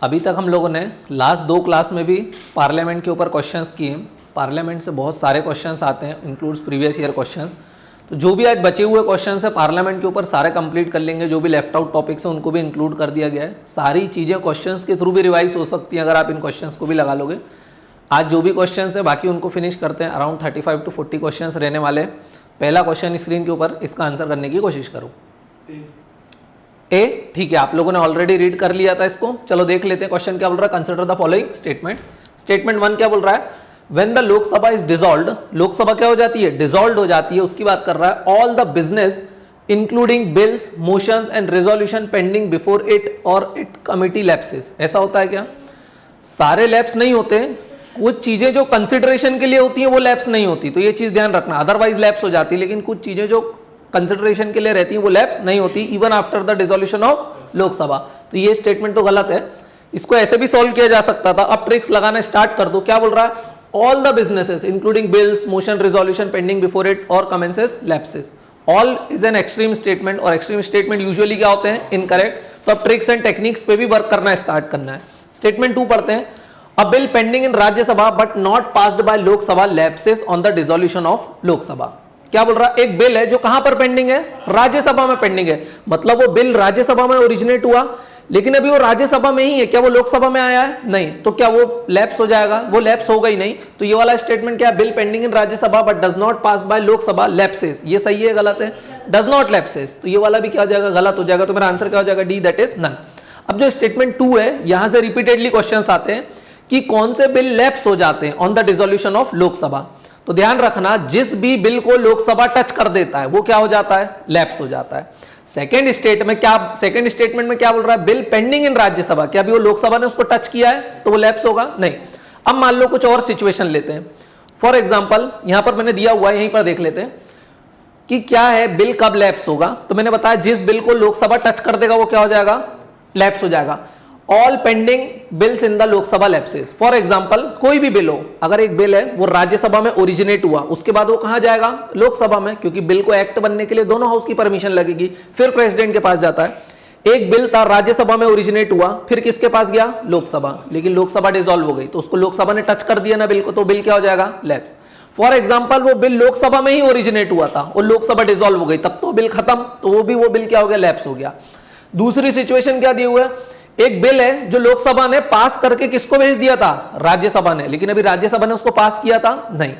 अभी तक हम लोगों ने लास्ट 2 क्लास में भी पार्लियामेंट के ऊपर क्वेश्चंस किए। पार्लियामेंट से बहुत सारे क्वेश्चंस आते हैं, इंक्लूड्स प्रीवियस ईयर क्वेश्चंस। तो जो भी आज बचे हुए क्वेश्चंस है पार्लियामेंट के ऊपर सारे कंप्लीट कर लेंगे। जो भी लेफ्ट आउट टॉपिक्स हैं उनको भी इंक्लूड कर दिया गया है। सारी चीज़ें क्वेश्चंस के थ्रू भी रिवाइज हो सकती हैं अगर आप इन क्वेश्चंस को भी लगा लोगे। आज जो भी क्वेश्चंस है बाकी उनको फिनिश करते हैं। अराउंड 35 to 40 क्वेश्चंस रहने वाले। पहला क्वेश्चन स्क्रीन के ऊपर, इसका आंसर करने की कोशिश करो। ए, ठीक है, आप लोगों ने ऑलरेडी रीड कर लिया था इसको। चलो देख लेते हैं क्वेश्चन क्या बोल रहा है। Consider the following statements. Statement 1 क्या बोल रहा है, when the Lok Sabha is dissolved, Lok Sabha क्या हो जाती है, डिसॉल्व्ड हो जाती है, उसकी बात कर रहा है। All the business including bills, motions and resolution pending before it और इट कमिटी लैप्सेस। ऐसा होता है क्या? सारे लैप्स नहीं होते, कुछ चीजें जो कंसिडरेशन के लिए होती हैं वो लैप्स नहीं होती, तो ये चीज ध्यान रखना। अदरवाइज लैप्स हो जाती है, लेकिन कुछ चीजें जो कंसिडरेशन के लिए रहती हैं वो लैप्स नहीं होती even after the dissolution of Lok Sabha. तो ये स्टेटमेंट तो गलत है। इसको ऐसे भी सॉल्व किया जा सकता था। अब ट्रिक्स लगाना स्टार्ट कर दो। क्या बोल रहा है, all the businesses including bills, motion, resolution pending before it और commences lapses. All is an extreme statement, और एक्सट्रीम स्टेटमेंट यूजुअली क्या होते हैं, इनकरेक्ट। तो अब ट्रिक्स एंड टेक्निक्स पे भी वर्क करना स्टार्ट करना है। स्टेटमेंट 2 पढ़ते हैं। अ bill pending in Rajya Sabha but not passed bye Lok Sabha lapses on the dissolution of Lok Sabha. क्या बोल रहा है, एक बिल है जो कहां पर पेंडिंग है, राज्यसभा में पेंडिंग है। मतलब वो बिल राज्यसभा में ओरिजिनेट हुआ, लेकिन अभी वो राज्यसभा में ही है। क्या वो लोकसभा में आया है? नहीं। तो क्या वो लैप्स हो जाएगा? वो लैप्स होगा ही नहीं। तो ये वाला स्टेटमेंट क्या है, bill pending in Rajya Sabha but does not pass by Lok Sabha lapses. ये सही है गलत है? Does not lapses. तो ये वाला भी क्या हो जाएगा, गलत हो जाएगा। तो मेरा आंसर क्या हो जाएगा, डी, दैट इज नन। अब जो स्टेटमेंट 2 है, यहां से रिपीटेडली क्वेश्चंस आते हैं कि कौन से बिल लैप्स हो जाते हैं on the dissolution of Lok Sabha. तो ध्यान रखना, जिस भी बिल को लोकसभा टच कर देता है वो क्या हो जाता है, लैप्स हो जाता है। सेकंड स्टेटमेंट में क्या बोल रहा है, बिल पेंडिंग इन राज्यसभा। क्या अभी वो लोकसभा ने उसको टच किया है तो वो लैप्स होगा? नहीं। अब मान लो कुछ और सिचुएशन लेते हैं। फॉर एग्जाम्पल यहां पर मैंने दिया हुआ है, यहीं पर देख लेते हैं कि क्या है, बिल कब लैप्स होगा। तो मैंने बताया जिस बिल को लोकसभा टच कर देगा वो क्या हो जाएगा, लैप्स हो जाएगा। All pending bills in the Lok Sabha lapses. For example कोई भी बिल हो, अगर एक बिल है वो राज्यसभा में ओरिजिनेट हुआ, उसके बाद वो कहां जाएगा, लोकसभा में, क्योंकि बिल को एक्ट बनने के लिए दोनों हाउस की परमिशन लगेगी, फिर प्रेसिडेंट के पास जाता है। एक बिल था राज्यसभा में ओरिजिनेट हुआ, फिर किसके पास गया, लोकसभा, लेकिन लोकसभा डिसॉल्व हो गई तो उसको लोकसभा ने टच कर दिया ना बिल को, तो बिल क्या हो जाएगा, लैप्स। फॉर एग्जाम्पल वो बिल लोकसभा में ही ओरिजिनेट हुआ था और लोकसभा डिसॉल्व हो गई, तब तो बिल खत्म, तो वो बिल क्या हो गया, लैप्स हो गया। दूसरी सिचुएशन क्या दी हुई है, एक बिल है जो लोकसभा ने पास करके किसको भेज दिया था, राज्यसभा ने, लेकिन अभी राज्यसभा ने उसको पास किया था नहीं,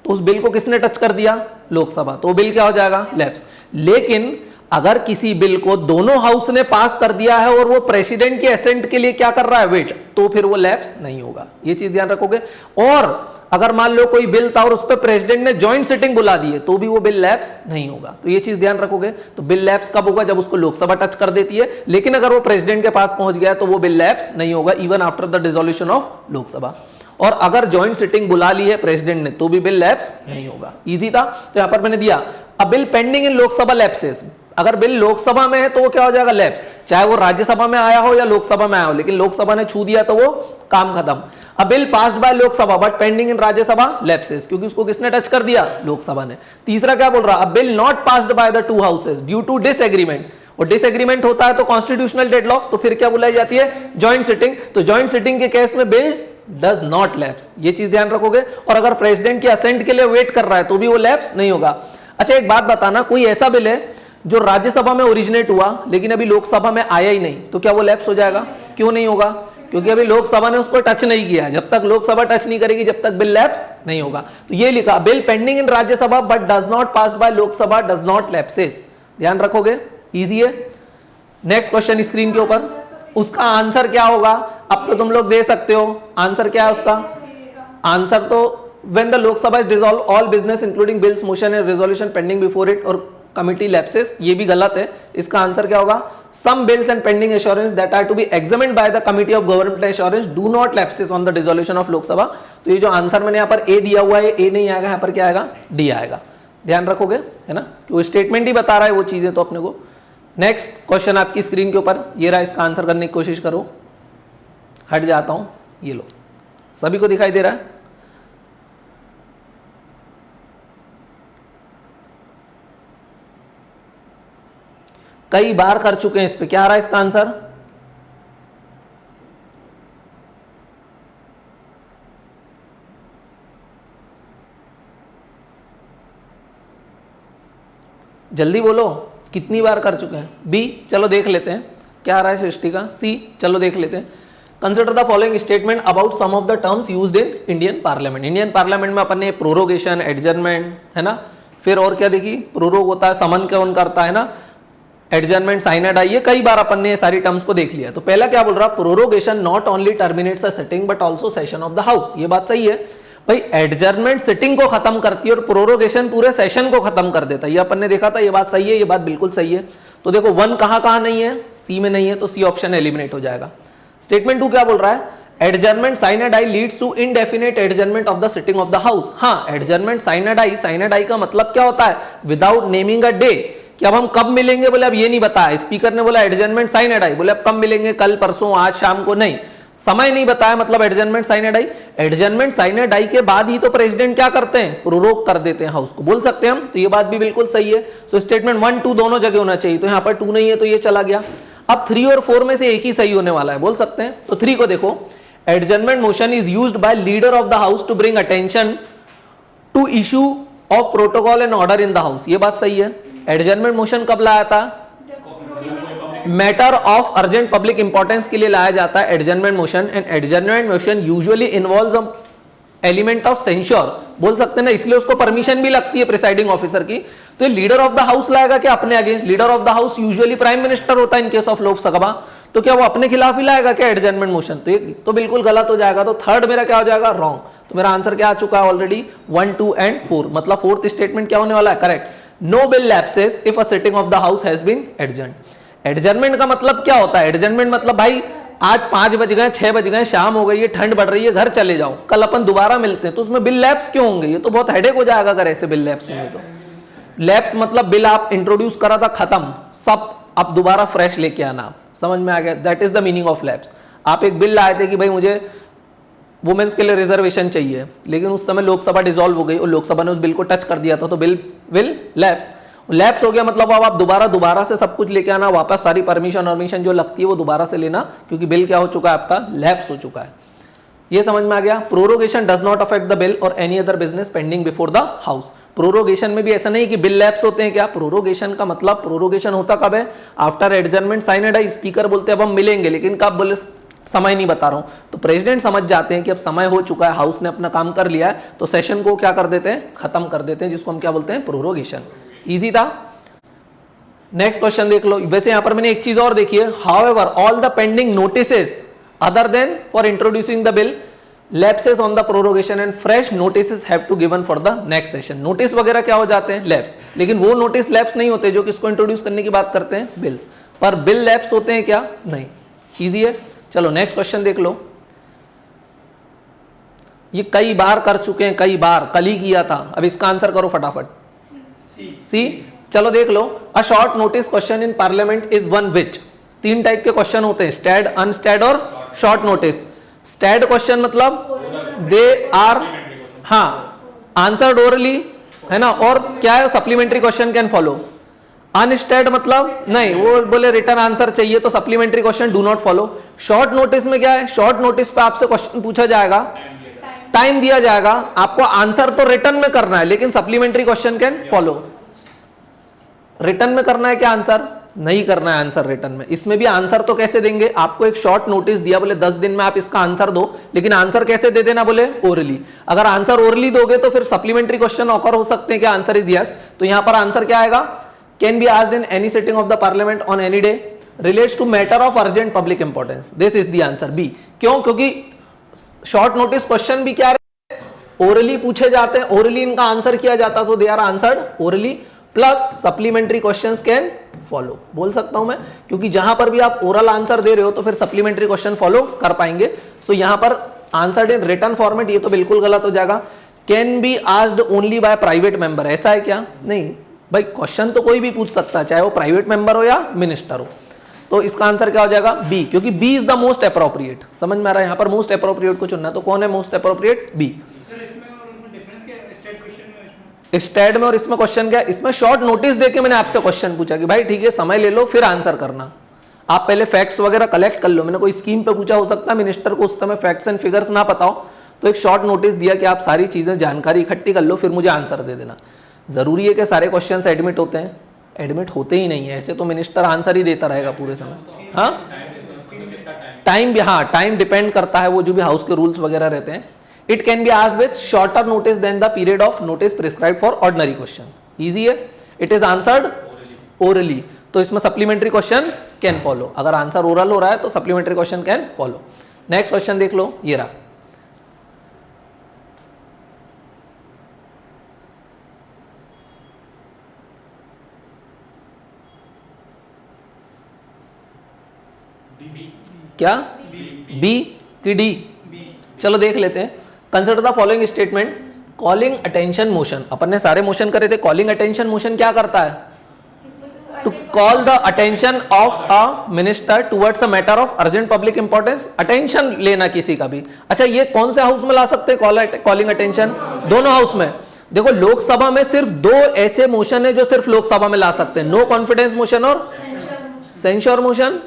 तो उस बिल को किसने टच कर दिया, लोकसभा, तो बिल क्या हो जाएगा, लैप्स। लेकिन अगर किसी बिल को दोनों हाउस ने पास कर दिया है और वो प्रेसिडेंट के एसेंट के लिए क्या कर रहा है, वेट, तो फिर वो लैप्स नहीं होगा। ये चीज ध्यान रखोगे। और अगर मान लो कोई बिल था और उस पर प्रेसिडेंट ने जॉइंट सिटिंग बुला दी है तो भी वो बिल लैप्स नहीं होगा। तो ये चीज ध्यान रखोगे। तो बिल लैप्स कब होगा, जब उसको लोकसभा टच कर देती है, लेकिन अगर वो प्रेसिडेंट के पास पहुंच गया तो वो बिल लैप्स नहीं होगा even after the dissolution of Lok Sabha. और अगर जॉइंट सिटिंग बुला ली है प्रेसिडेंट ने तो भी बिल लैप्स नहीं होगा। इजी था। तो यहां पर मैंने दिया अ बिल पेंडिंग इन लोकसभा लैप्सेस। अगर बिल लोकसभा में है तो वो क्या हो जाएगा, लैप्स, चाहे वो राज्यसभा में आया हो या लोकसभा में आया हो, लेकिन लोकसभा ने छू दिया तो वो काम खत्म। अ bill passed by Lok Sabha but pending in Rajya Sabha lapses, क्योंकि उसको किसने टच कर दिया, लोकसभा ने। तीसरा क्या बोल रहा है, a bill not passed by the two houses due to disagreement, और डिसएग्रीमेंट होता है तो कॉन्स्टिट्यूशनल डेडलॉक, तो फिर क्या बुलाई जाती है, जॉइंट सिटिंग। तो जॉइंट सिटिंग के केस में बिल डज नॉट लैप्स। ये चीज ध्यान रखोगे। और अगर प्रेसिडेंट की असेंट के लिए वेट कर रहा है तो भी वो लैप्स नहीं होगा। अच्छा एक बात बताना, कोई ऐसा बिल है जो राज्यसभा में ओरिजिनेट हुआ लेकिन अभी लोकसभा में आया ही नहीं, तो क्या वो लैप्स हो जाएगा? क्यों नहीं होगा? क्योंकि अभी लोकसभा ने उसको टच नहीं किया। जब तक लोकसभा टच नहीं करेगी जब तक बिल लैप्स नहीं होगा। तो ये लिखा, bill pending in Rajya Sabha but does not pass by Lok Sabha does not lapses. ध्यान रखोगे, इजी है। नेक्स्ट क्वेश्चन स्क्रीन के ऊपर, उसका आंसर क्या होगा अब तो तुम लोग दे सकते हो। आंसर क्या है उसका? आंसर तो when the Lok Sabha is dissolve all business including bills, motion and resolution pending before it और कमिटी लैप्सेस। ये भी गलत है। इसका आंसर क्या होगा, some bills and pending assurance that are to be examined by the committee of government assurance do not lapses on the dissolution of Lok Sabha. तो ये जो आंसर मैंने यहाँ पर ए दिया हुआ है, ए नहीं आएगा, यहाँ पर क्या आएगा, डी आएगा। ध्यान रखोगे, है ना, वो स्टेटमेंट ही बता रहा है वो चीजें तो अपने को। नेक्स्ट क्वेश्चन आपकी स्क्रीन के ऊपर ये रहा, इसका आंसर करने की कोशिश करो। हट जाता हूं, ये लो, सभी को दिखाई दे रहा है। कई बार कर चुके हैं इस पे। क्या आ रहा है इसका आंसर, जल्दी बोलो, कितनी बार कर चुके हैं? बी, चलो देख लेते हैं क्या आ रहा है सृष्टि का। सी, चलो देख लेते हैं। Consider the following statement about some of the terms used in Indian parliament. Indian parliament में अपन ने प्रोरोगेशन, एडजर्नमेंट, है ना, फिर और क्या देखी, प्रोरोग होता है, समन कौन करता है ना, एडजर्नमेंट, साइनड आई, ये कई बार अपन ने सारी टर्म्स को देख लिया। तो पहला क्या बोल रहा, prorogation not only terminates a sitting but also session of the house. ये बात सही है भाई, एडजर्नमेंट सिटिंग को खत्म करती है और प्रोरोगेशन पूरे सेशन को खत्म कर देता है, ये अपन ने देखा था। ये बात सही है, ये बात बिल्कुल सही है। तो देखो वन कहां नहीं है, सी में नहीं है, तो सी ऑप्शन एलिमिनेट हो जाएगा। स्टेटमेंट 2 क्या बोल रहा है, adjournment sine die leads to indefinite adjournment of the sitting of the house. हाँ, एडजर्नमेंट साइनड आई का मतलब क्या होता है, विदाउट नेमिंग अ डे, कि अब हम कब मिलेंगे, बोले अब ये नहीं बताया। स्पीकर ने बोला एडजर्नमेंट साइनड आई, बोले अब कब मिलेंगे, कल, परसों, आज शाम को, नहीं, समय नहीं बताया, मतलब एडजर्नमेंट साइनड आई। एडजर्नमेंट साइनड आई के बाद ही तो प्रेसिडेंट क्या करते हैं, प्रोरोग कर देते हैं हाउस को, बोल सकते हैं हम। तो ये बात भी बिल्कुल सही है। सो स्टेटमेंट 1, 2 दोनों जगह होना चाहिए, तो यहाँ पर 2 नहीं है तो ये चला गया। अब 3 और 4 में से एक ही सही होने वाला है, बोल सकते हैं। तो 3 को देखो, adjournment motion is used by leader of the house to bring attention to issue of protocol and order in the house. ये बात सही है। एडजर्नमेंट मोशन कब लाया था, matter of urgent public importance के लिए लाया जाता है adjournment motion. And adjournment motion usually involves element of censure, बोल सकते हैं ना, इसलिए उसको परमिशन भी लगती है प्रिसाइडिंग ऑफिसर की। तो ये लीडर ऑफ द हाउस लाएगा क्या अपने against? Leader of the house usually prime minister होता है इन केस ऑफ लोकसभा, तो क्या वो अपने खिलाफ ही लाएगा क्या एडजर्नमेंट मोशन? तो ये तो बिल्कुल गलत हो जाएगा। तो थर्ड मेरा क्या हो जाएगा, रॉन्ग। तो मेरा आंसर क्या आ चुका है ऑलरेडी, 1, 2 एंड 4, मतलब फोर्थ स्टेटमेंट क्या होने वाला है, correct. No bill lapses if a sitting of the house has been adjourned. Adjournment का मतलब क्या होता है, एडजर्नमेंट मतलब भाई आज 5 बज गए, 6 बज गए, शाम हो गई है, ठंड बढ़ रही है, घर चले जाओ, कल अपन दोबारा मिलते हैं। तो उसमें बिल लैप्स क्यों होंगे, ये तो बहुत हेडेक हो जाएगा अगर ऐसे बिल लैप्स होंगे। तो लैप्स मतलब बिल आप इंट्रोड्यूस करा था, खत्म, सब अब दोबारा फ्रेश लेके आना, समझ में आ गया, that is the meaning of lapse. आप एक बिल लाए थे कि भाई मुझे वुमेन्स के लिए रिजर्वेशन चाहिए, लेकिन उस समय लोकसभा डिसॉल्व हो गई और लोकसभा ने उस बिल को टच कर दिया था, तो बिल विल लैप्स। लैप्स हो गया मतलब अब आप दोबारा से सब कुछ लेके आना वापस, सारी परमिशन जो लगती है वो दोबारा से लेना, क्योंकि बिल क्या हो चुका है आपका, लैप्स हो चुका है। ये समझ में आ गया। Prorogation does not affect the bill और any other business pending before the house. Prorogation में भी ऐसा नहीं कि बिल लैप्स होते हैं क्या, प्रोरोगेशन का मतलब प्रोरोगेशन होता कब है, आफ्टर एडजर्नमेंट साइनड है, स्पीकर बोलते हैं अब हम मिलेंगे, लेकिन कब बोले, समय नहीं बता रहा हूं, तो प्रेसिडेंट समझ जाते हैं कि अब समय हो चुका है, हाउस ने अपना काम कर लिया है, तो सेशन को क्या कर देते हैं, खत्म कर देते हैं, जिसको हम क्या बोलते हैं, प्रोरोगेशन। इजी था। नेक्स्ट क्वेश्चन देख लो। वैसे यहां पर मैंने एक चीज और देखी है, however all the pending notices other than for introducing the bill lapses on the prorogation and fresh notices have to given for the next session। Notice वगैरह क्या हो जाते हैं, लैप्स, लेकिन वो नोटिस लैप्स नहीं होते जो किसको इंट्रोड्यूस करने की बात करते हैं, बिल्स, पर बिल लैप्स होते हैं क्या, नहीं। इजी है। चलो नेक्स्ट क्वेश्चन देख लो। ये कई बार कर चुके हैं, कई बार, कल ही किया था। अब इसका आंसर करो फटाफट। सी, चलो देख लो। A short notice question in parliament is one which. 3 type के क्वेश्चन होते हैं, स्टैड, अनस्टैड और शॉर्ट नोटिस। स्टैड क्वेश्चन मतलब दे आर, हाँ, आंसर्ड ओरली, है ना, और क्या है, सप्लीमेंट्री क्वेश्चन कैन फॉलो। अनस्टैड मतलब नहीं, वो बोले रिटर्न आंसर चाहिए तो supplementary question do not follow. Short notice में क्या है, शॉर्ट नोटिस पे आपसे क्वेश्चन पूछा जाएगा, टाइम दिया जाएगा, आपको आंसर तो रिटर्न में करना है, लेकिन supplementary question can follow. Return में करना है क्या आंसर, नहीं करना है आंसर रिटर्न में। इसमें भी आंसर तो कैसे देंगे, आपको एक शॉर्ट नोटिस दिया, बोले 10 दिन में आप इसका आंसर दो, लेकिन आंसर कैसे दे देना, बोले ओरली। अगर आंसर ओरली दोगे तो फिर सप्लीमेंट्री क्वेश्चन ऑकर हो सकते हैं कि आंसर इज यस। तो यहां पर आंसर क्या आएगा, can be asked in any sitting of the parliament on any day, relates to matter of urgent public importance, this is the answer B. क्यों, क्योंकि शॉर्ट नोटिस क्वेश्चन भी क्या orally पूछे जाते हैं, ओरली इनका आंसर किया जाता है, so they are answered orally, plus supplementary questions can follow, बोल सकता हूं मैं, क्योंकि जहां पर भी आप ओरल आंसर दे रहे हो तो फिर सप्लीमेंट्री क्वेश्चन फॉलो कर पाएंगे। सो यहां पर आंसर्ड इन रिटर्न फॉर्मेट, ये तो बिल्कुल गलत हो जाएगा। Can be asked only by private member, ऐसा है क्या, नहीं भाई, क्वेश्चन तो कोई भी पूछ सकता है, चाहे वो प्राइवेट मेंबर हो या मिनिस्टर हो। तो इसका आंसर क्या हो जाएगा, बी, क्योंकि B is the most appropriate. समझ में आ रहा है, यहां पर मोस्ट अप्रोप्रिएट को चुनना है, तो कौन है मोस्ट अप्रोप्रिएट, बी। स्टैड में और इसमें क्वेश्चन क्या है, इसमें शॉर्ट नोटिस देके मैंने आपसे क्वेश्चन पूछा कि भाई ठीक है समय ले लो फिर आंसर करना, आप पहले फैक्ट्स वगैरह कलेक्ट कर लो। मैंने कोई स्कीम पे पूछा, हो सकता है मिनिस्टर को उस समय फैक्ट्स एंड फिगर्स ना पता हो, तो एक शॉर्ट नोटिस दिया कि आप सारी चीजें जानकारी इकट्ठी कर लो फिर मुझे आंसर दे देना। जरूरी है कि सारे क्वेश्चन एडमिट होते हैं, एडमिट होते ही नहीं है, ऐसे तो मिनिस्टर आंसर ही देता रहेगा पूरे समय। हाँ टाइम भी, हाँ टाइम डिपेंड करता है, वो जो भी हाउस के रूल्स वगैरह रहते हैं। It can be asked with shorter notice than the period of notice prescribe for ordinary question. Easy है। इट इज आंसर्ड ओरली, तो इसमें सप्लीमेंट्री क्वेश्चन कैन फॉलो। अगर आंसर ओरल हो रहा है तो supplementary question can follow. Next question देख लो, ये रहा। क्या बी की डी? चलो देख लेते हैं। Consider the following statement. Calling attention motion, अपन ने सारे मोशन करे थे। कॉलिंग अटेंशन मोशन क्या करता है? To call the attention of a minister towards a matter of urgent public importance, attention लेना किसी का भी। अच्छा ये कौन से हाउस में ला सकते हैं कॉलिंग अटेंशन? दोनों हाउस में। देखो लोकसभा में सिर्फ दो ऐसे मोशन है जो सिर्फ लोकसभा में ला सकते हैं, नो कॉन्फिडेंस मोशन और सेंश्योर मोशन,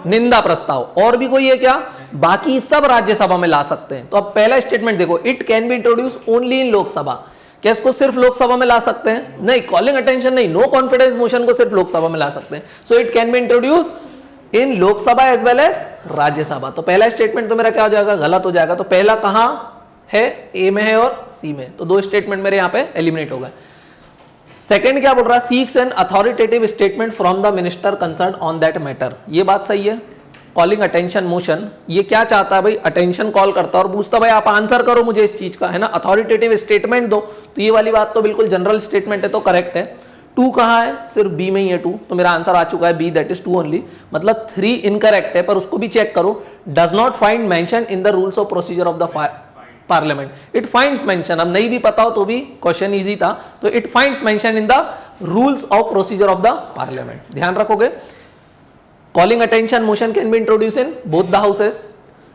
निंदा प्रस्ताव। और भी कोई है क्या? बाकी सब राज्यसभा में ला सकते हैं। तो अब पहला स्टेटमेंट देखो, it can be introduce only in Lok Sabha. क्या इसको सिर्फ लोकसभा में ला सकते हैं? नहीं, कॉलिंग अटेंशन नहीं, नो कॉन्फिडेंस मोशन को सिर्फ लोकसभा में ला सकते हैं। So it can be introduce in Lok Sabha as well as Rajya Sabha. तो पहला स्टेटमेंट तो मेरा क्या हो जाएगा? गलत हो जाएगा। तो पहला कहां है? ए में है और सी में। तो दो स्टेटमेंट मेरे यहां पे एलिमिनेट हो गए। सेकंड क्या बोल रहा है? Seeks an authoritative statement from the minister concern on that matter. ये बात सही है। कॉलिंग अटेंशन मोशन ये क्या चाहता है भाई? अटेंशन कॉल करता है और पूछता भाई आप आंसर करो मुझे इस चीज का, है ना, अथॉरिटेटिव स्टेटमेंट दो। तो ये वाली बात तो बिल्कुल जनरल स्टेटमेंट है, तो करेक्ट है। टू कहां है? सिर्फ बी में ही है टू, तो मेरा आंसर आ चुका है B, that is two only. मतलब थ्री इनकरेक्ट है, पर उसको भी चेक करो। Does not find mention in the rules of procedure of the parliament. It finds mention, अब नहीं भी पता हो तो भी क्वेश्चन इजी था। तो it finds mention in the rules of procedure of the parliament. ध्यान रखोगे। Calling attention motion can be introduce in both the houses.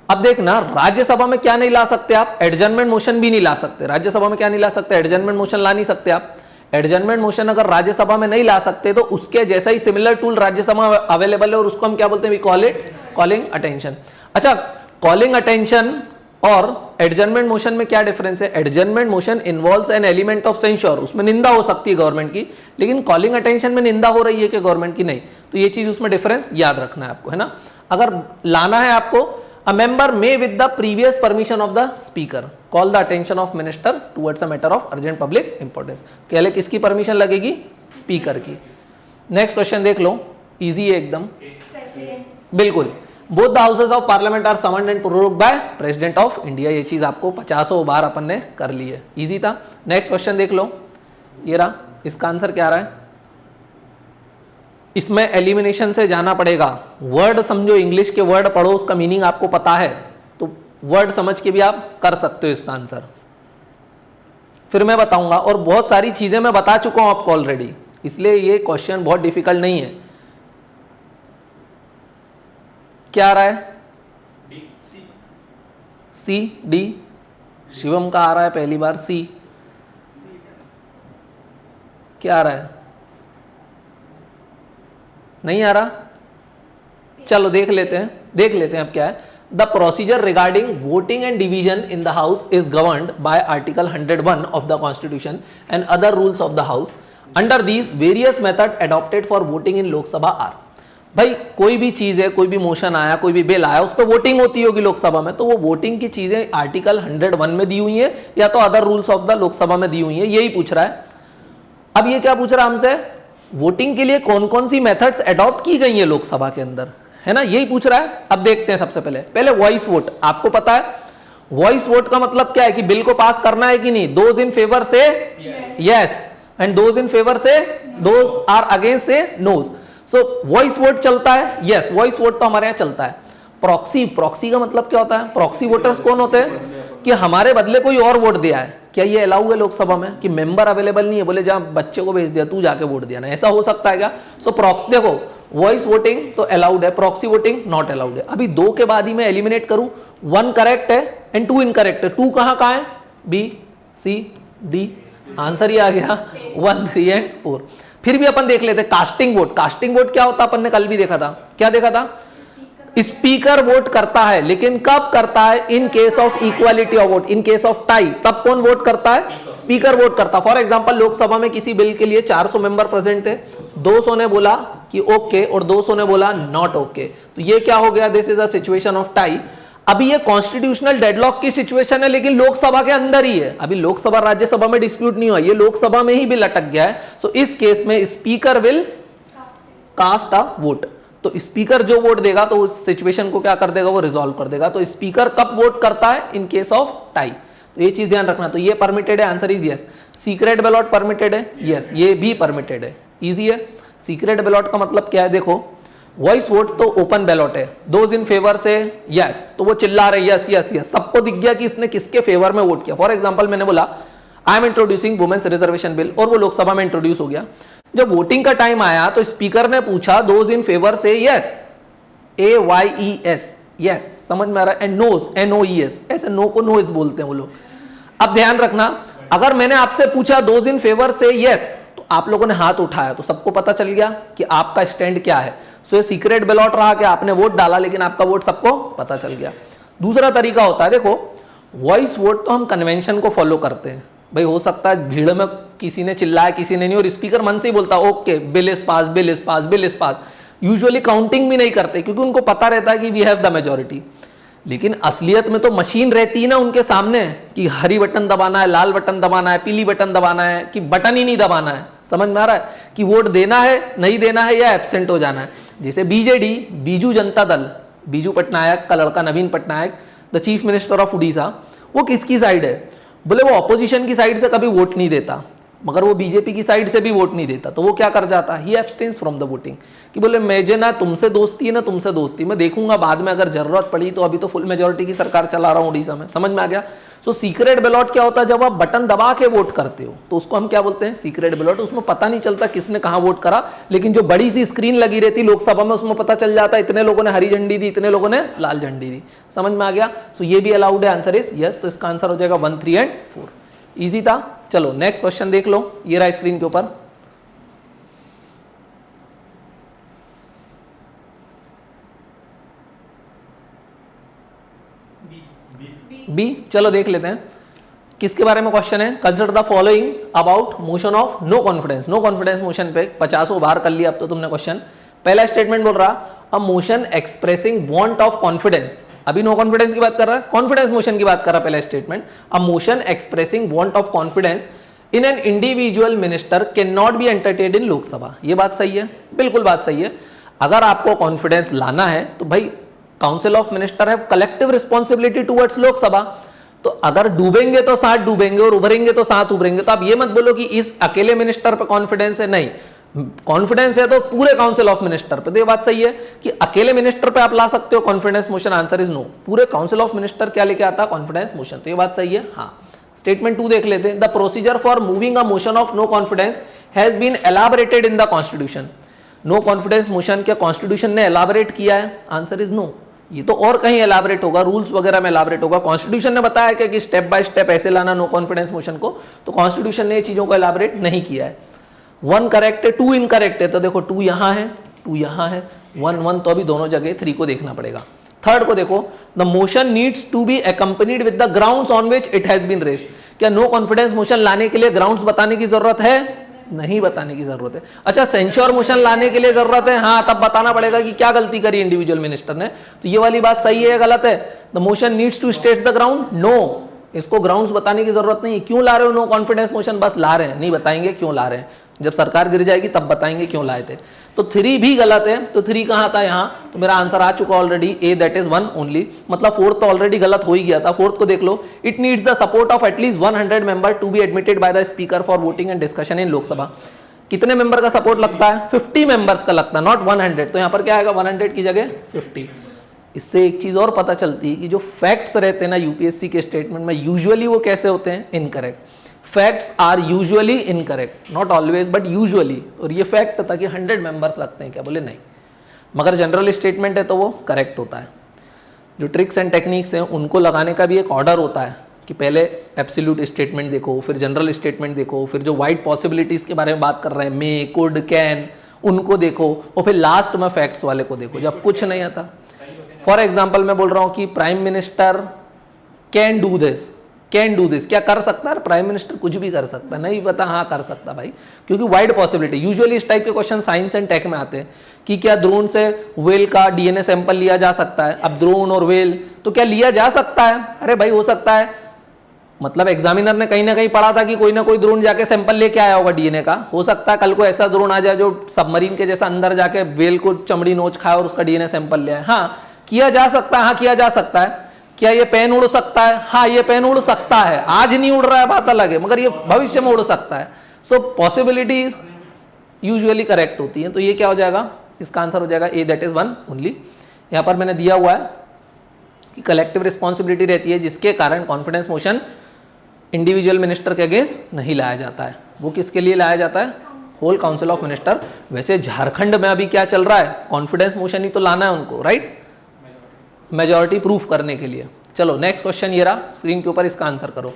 अब देखना राज्यसभा में क्या नहीं ला सकते आप? एडजर्नमेंट मोशन भी नहीं ला सकते। राज्यसभा में क्या नहीं ला सकते? एडजर्नमेंट मोशन ला नहीं सकते आप। एडजर्नमेंट मोशन अगर राज्यसभा में नहीं ला सकते तो उसके जैसा ही सिमिलर टूल राज्यसभा में अवेलेबल है और उसको हम क्या बोलते हैं? We call it calling attention. अच्छा, कॉलिंग अटेंशन और एडजर्नमेंट मोशन में क्या डिफरेंस है? Adjournment motion involves an element of censure, उसमें निंदा हो सकती है गवर्नमेंट की, लेकिन कॉलिंग अटेंशन में निंदा हो रही है कि गवर्नमेंट की? नहीं। तो ये चीज उसमें डिफरेंस याद रखना है आपको, है ना। अगर लाना है आपको, a member may with the previous permission of the speaker call the attention of minister towards a matter of urgent public importance. पहले किसकी परमिशन लगेगी? स्पीकर की। नेक्स्ट क्वेश्चन देख लो, इजी है एकदम, बिल्कुल। Both the houses of parliament are summoned and prorogued by president of India. ये चीज आपको 50 बार अपन ने कर ली है, इजी था। नेक्स्ट क्वेश्चन देख लो, ये रहा। इसका आंसर क्या रहा है? इसमें एलिमिनेशन से जाना पड़ेगा। वर्ड समझो, इंग्लिश के वर्ड पढ़ो, उसका मीनिंग आपको पता है तो वर्ड समझ के भी आप कर सकते हो इसका आंसर। फिर मैं बताऊंगा, और बहुत सारी चीजें मैं बता चुका हूं आपको ऑलरेडी, इसलिए ये क्वेश्चन बहुत डिफिकल्ट नहीं है। क्या आ रहा है? C D. शिवम का आ रहा है पहली बार सी। क्या आ रहा है? नहीं आ रहा? चलो देख लेते हैं अब क्या है। The procedure regarding voting and division in the house is governed by article 101 of the constitution and other rules of the house. Under these various method adopted for voting in Lok Sabha are. भाई कोई भी चीज है, कोई भी motion आया, कोई भी बिल आया, उस पर वोटिंग होती होगी लोकसभा में, तो वो वोटिंग की चीजें आर्टिकल 101 में दी हुई है या तो other rules of the Lok Sabha में दी हुई है, यही पूछ रहा है। अब ये क्या पूछ रहा है हमसे? वोटिंग के लिए कौन कौन सी मेथड्स अडॉप्ट की गई है लोकसभा के अंदर, है ना, यही पूछ रहा है। अब देखते हैं। सबसे पहले वॉइस वोट। आपको पता है वॉइस वोट का मतलब क्या है? कि बिल को पास करना है कि नहीं। दोज इन फेवर से yes and those in favour से, दोज आर अगेंस्ट से नोज। सो वॉइस वोट चलता है, यस वॉइस वोट तो हमारे यहाँ चलता है। प्रॉक्सी का मतलब क्या होता है? प्रॉक्सी वोटर्स कौन होते हैं? कि हमारे बदले कोई और वोट दिया है। क्या ये अलाउ है लोकसभा में? कि मेंबर अवेलेबल नहीं है, बोले जहां बच्चे को भेज दिया, तू जाके वोट दिया ना, ऐसा हो सकता है क्या? सो प्रॉक्सी, देखो वॉइस वोटिंग तो अलाउड है, प्रॉक्सी वोटिंग नॉट अलाउड है। अभी दो के बाद ही मैं एलिमिनेट करूं, वन करेक्ट है एंड टू इनकरेक्ट है। टू कहां है? B C D. आंसर ही आ गया 1 3 एंड 4। फिर भी अपन देख लेते कास्टिंग वोट। कास्टिंग वोट क्या होता? अपन ने कल भी देखा था। क्या देखा था? स्पीकर वोट करता है, लेकिन कब करता है? In case of equality of vote, in case of tie, तब कौन वोट करता है? स्पीकर वोट करता है। फॉर एग्जांपल लोकसभा में किसी बिल के लिए 400 मेंबर प्रेजेंट थे, 200 ने बोला कि ओके और 200 ने बोला नॉट ओके, तो ये क्या हो गया? This is a situation of tie. अभी ये कॉन्स्टिट्यूशनल डेडलॉक की सिचुएशन है, लेकिन लोकसभा के अंदर ही है, अभी लोकसभा राज्यसभा में डिस्प्यूट नहीं हुआ, ये लोकसभा में ही बिल अटक गया है। सो इस केस में speaker will cast a vote, तो स्पीकर जो वोट देगा तो उस सिचुएशन को क्या कर देगा? वो रिजॉल्व कर देगा। तो स्पीकर कब वोट करता है? In case of tie. तो ये चीज ध्यान रखना। तो ये परमिटेड है, answer is yes. Secret ballot permitted है, यस, ये भी परमिटेड है, इजी है। सीक्रेट बैलॉट का मतलब क्या है? देखो, वॉइस वोट तो ओपन बैलॉट है, दोज इन फेवर से यस, तो वो चिल्ला रहे यस यस यस, सबको दिख गया कि इसने किसके फेवर में वोट किया। फॉर एग्जाम्पल मैंने बोला I am introducing women's reservation bill, और वो लोकसभा में इंट्रोड्यूस हो गया। जब वोटिंग का टाइम आया तो स्पीकर ने पूछा दोज इन फेवर से यस, AYES, यस, समझ में आ रहा है? एंड नोज, NOES, ऐसे नो को नोज बोलते हैं वो लोग। अब ध्यान रखना, अगर मैंने आपसे पूछा दोज इन फेवर से यस, तो आप लोगों ने हाथ उठाया, तो सबको पता चल गया कि आपका स्टैंड क्या है। सो ये सीक्रेट बैलॉट रहा कि आपने वोट डाला, लेकिन आपका वोट सबको पता चल गया। दूसरा तरीका होता है, देखो, वॉइस वोट तो हम कन्वेंशन को फॉलो करते हैं। भाई हो सकता है भीड़ में किसी ने चिल्लाया, किसी ने नहीं, और स्पीकर मन से ही बोलता okay bill is pass, bill is pass, bill is pass. Usually counting भी नहीं करते, क्योंकि उनको पता रहता है कि वी हैव द मेजॉरिटी। लेकिन असलियत में तो मशीन रहती है ना उनके सामने कि हरी बटन दबाना है, लाल बटन दबाना है, पीली बटन दबाना है, कि बटन ही नहीं दबाना है। समझ में आ रहा है कि वोट देना है, नहीं देना है, या एब्सेंट हो जाना है। जैसे बीजेडी, बीजू जनता दल, बीजू पटनायक का लड़का Naveen Patnaik, the chief minister of Orissa, वो किसकी साइड है? बोले वो ऑपोजिशन की साइड से कभी वोट नहीं देता, मगर वो बीजेपी की साइड से भी वोट नहीं देता। तो वो क्या कर जाता? ही एब्सटेन्स फ्रॉम द वोटिंग, कि बोले मुझे ना तुमसे दोस्ती है ना तुमसे दोस्ती, मैं देखूंगा बाद में अगर जरूरत पड़ी तो, अभी तो फुल मेजोरिटी की सरकार चला रहा हूं उड़ीसा में। समझ में आ गया? सो सीक्रेट बैलॉट क्या होता है? जब आप बटन दबा के वोट करते हो तो उसको हम क्या बोलते हैं? Secret ballot. उसमें पता नहीं चलता किसने कहां वोट करा, लेकिन जो बड़ी सी स्क्रीन लगी रहती लोकसभा में, उसमें पता चल जाता है इतने लोगों ने हरी झंडी दी, इतने लोगों ने लाल झंडी दी। समझ में आ गया? सो ये भी अलाउड है, आंसर इज यस। तो इसका आंसर हो जाएगा 1, 3 एंड 4। इजी था। चलो नेक्स्ट क्वेश्चन देख लो, ये रहा स्क्रीन के ऊपर। बी, चलो देख लेते हैं किसके बारे में क्वेश्चन है। Consider the following about motion of no confidence. No confidence motion पे 50 बाहर कर लिया अब तो तुमने क्वेश्चन। पहला स्टेटमेंट बोल रहा अ motion expressing want of confidence, अभी नो कॉन्फिडेंस की बात कर रहा है, कॉन्फिडेंस मोशन की बात कर रहा है। पहला statement, a motion expressing want of confidence in an individual minister can not be entertained in Lok Sabha. ये बात सही है, बिल्कुल बात सही है। अगर आपको कॉन्फिडेंस लाना है तो भाई काउंसिल ऑफ मिनिस्टर है कलेक्टिव रिस्पॉन्सिबिलिटी टुवर्ड्स लोकसभा, तो अगर डूबेंगे तो साथ डूबेंगे और उभरेंगे तो साथ उभरेंगे। तो आप ये मत बोलो कि इस अकेले मिनिस्टर पर कॉन्फिडेंस है, नहीं, कॉन्फिडेंस है तो पूरे काउंसिल ऑफ मिनिस्टर पे। तो ये बात सही है कि अकेले मिनिस्टर पे आप ला सकते हो confidence motion, answer is no. पूरे काउंसिल ऑफ मिनिस्टर क्या लेके आता है? Confidence motion. तो ये बात सही है, हाँ। स्टेटमेंट 2 देख लेते हैं। The procedure for moving a motion of no confidence has been elaborated in the constitution. No confidence motion क्या कॉन्स्टिट्यूशन ने एलाबोरेट किया है? Answer is no. ये तो और कहीं एलाबोरेट होगा, रूल्स वगैरह में एलाबोरेट होगा। कॉन्स्टिट्यूशन ने बताया कि स्टेप बाय स्टेप ऐसे लाना नो कॉन्फिडेंस मोशन को, तो कॉन्स्टिट्यूशन ने ये चीजों को एलाबोरेट नहीं किया है। 1 करेक्ट है, 2 इनकरेक्ट है। तो देखो 2 यहां है, 2 यहां है, 1 1, तो अभी दोनों जगह 3 को देखना पड़ेगा। थर्ड को देखो, the motion needs to be accompanied with the grounds on which it has been raised. क्या नो कॉन्फिडेंस मोशन लाने के लिए ग्राउंड्स बताने की जरूरत है? नहीं बताने की जरूरत है। अच्छा, सेंश्योर मोशन लाने के लिए जरूरत है, हाँ, तब बताना पड़ेगा कि क्या गलती करी इंडिविजुअल मिनिस्टर ने। तो ये वाली बात सही है या गलत है? The motion needs to state the ground, no, इसको ग्राउंड्स बताने की जरूरत नहीं। क्यों ला रहे हो नो कॉन्फिडेंस मोशन? बस ला रहे हैं, नहीं बताएंगे क्यों ला रहे हैं। जब सरकार गिर जाएगी तब बताएंगे क्यों लाए थे। तो 3 भी गलत है। तो 3 कहां था? यहाँ। तो मेरा आंसर आ चुका already, A, that is 1 only. मतलब 4th तो ऑलरेडी गलत हो ही गया था। 4th को देख लो, it needs the support of at least 100 member to be admitted by the speaker for voting and discussion in Lok Sabha. कितने मेंबर का सपोर्ट लगता है? 50 मेंबर्स का लगता है, नॉट 100। तो यहाँ पर क्या आएगा? 100 की जगह 50। इससे एक चीज और पता चलती है कि जो फैक्ट्स रहते हैं ना यूपीएससी के स्टेटमेंट में, यूजुअली वो कैसे होते हैं? Incorrect. Facts are usually incorrect, not always but usually. और ये फैक्ट था कि 100 मेंबर्स लगते हैं, क्या बोले? नहीं। मगर जनरल स्टेटमेंट है तो वो करेक्ट होता है। जो ट्रिक्स एंड टेक्निक्स हैं उनको लगाने का भी एक ऑर्डर होता है कि पहले एब्सोल्यूट स्टेटमेंट देखो, फिर जनरल स्टेटमेंट देखो, फिर जो वाइड पॉसिबिलिटीज के बारे में बात कर रहे हैं, मे, कुड, कैन, उनको देखो, और फिर लास्ट में फैक्ट्स वाले को देखो जब कुछ नहीं आता। फॉर एग्जाम्पल मैं बोल रहा हूं कि prime minister can do this, can do this, क्या कर सकता है? प्राइम मिनिस्टर कुछ भी कर सकता है, नहीं पता, हाँ कर सकता भाई, क्योंकि वाइड पॉसिबिलिटी। यूजुअली इस टाइप के क्वेश्चन साइंस एंड टेक में आते हैं कि क्या ड्रोन से व्हेल का डीएनए सैंपल लिया जा सकता है? अब ड्रोन और व्हेल तो क्या लिया जा सकता है? अरे भाई हो सकता है, मतलब एग्जामिनर ने कहीं ना कहीं पढ़ा था कि कोई ना कोई ड्रोन जाके सैंपल लेके आया होगा डीएनए का। हो सकता है कल को ऐसा ड्रोन आ जाए जो सबमरीन के जैसा अंदर जाके व्हेल को चमड़ी नोच खाए और उसका डीएनए सैंपल ले आए। हाँ किया जा सकता है, हाँ किया जा सकता है। क्या ये पेन उड़ सकता है? हाँ ये पेन उड़ सकता है, आज नहीं उड़ रहा है बात अलग है, मगर ये भविष्य में उड़ सकता है। सो पॉसिबिलिटीज यूजुअली करेक्ट होती हैं। तो ये क्या हो जाएगा? इसका आंसर हो जाएगा ए, दैट इज वन ओनली। यहां पर मैंने दिया हुआ है कि कलेक्टिव रिस्पॉन्सिबिलिटी रहती है जिसके कारण कॉन्फिडेंस मोशन इंडिविजुअल मिनिस्टर के अगेंस्ट नहीं लाया जाता है। वो किसके लिए लाया जाता है? Whole council of minister. वैसे झारखंड में अभी क्या चल रहा है? कॉन्फिडेंस मोशन ही तो लाना है उनको, राइट, मेजॉरिटी प्रूफ करने के लिए। चलो नेक्स्ट क्वेश्चन ये रहा स्क्रीन के ऊपर, इसका आंसर करो।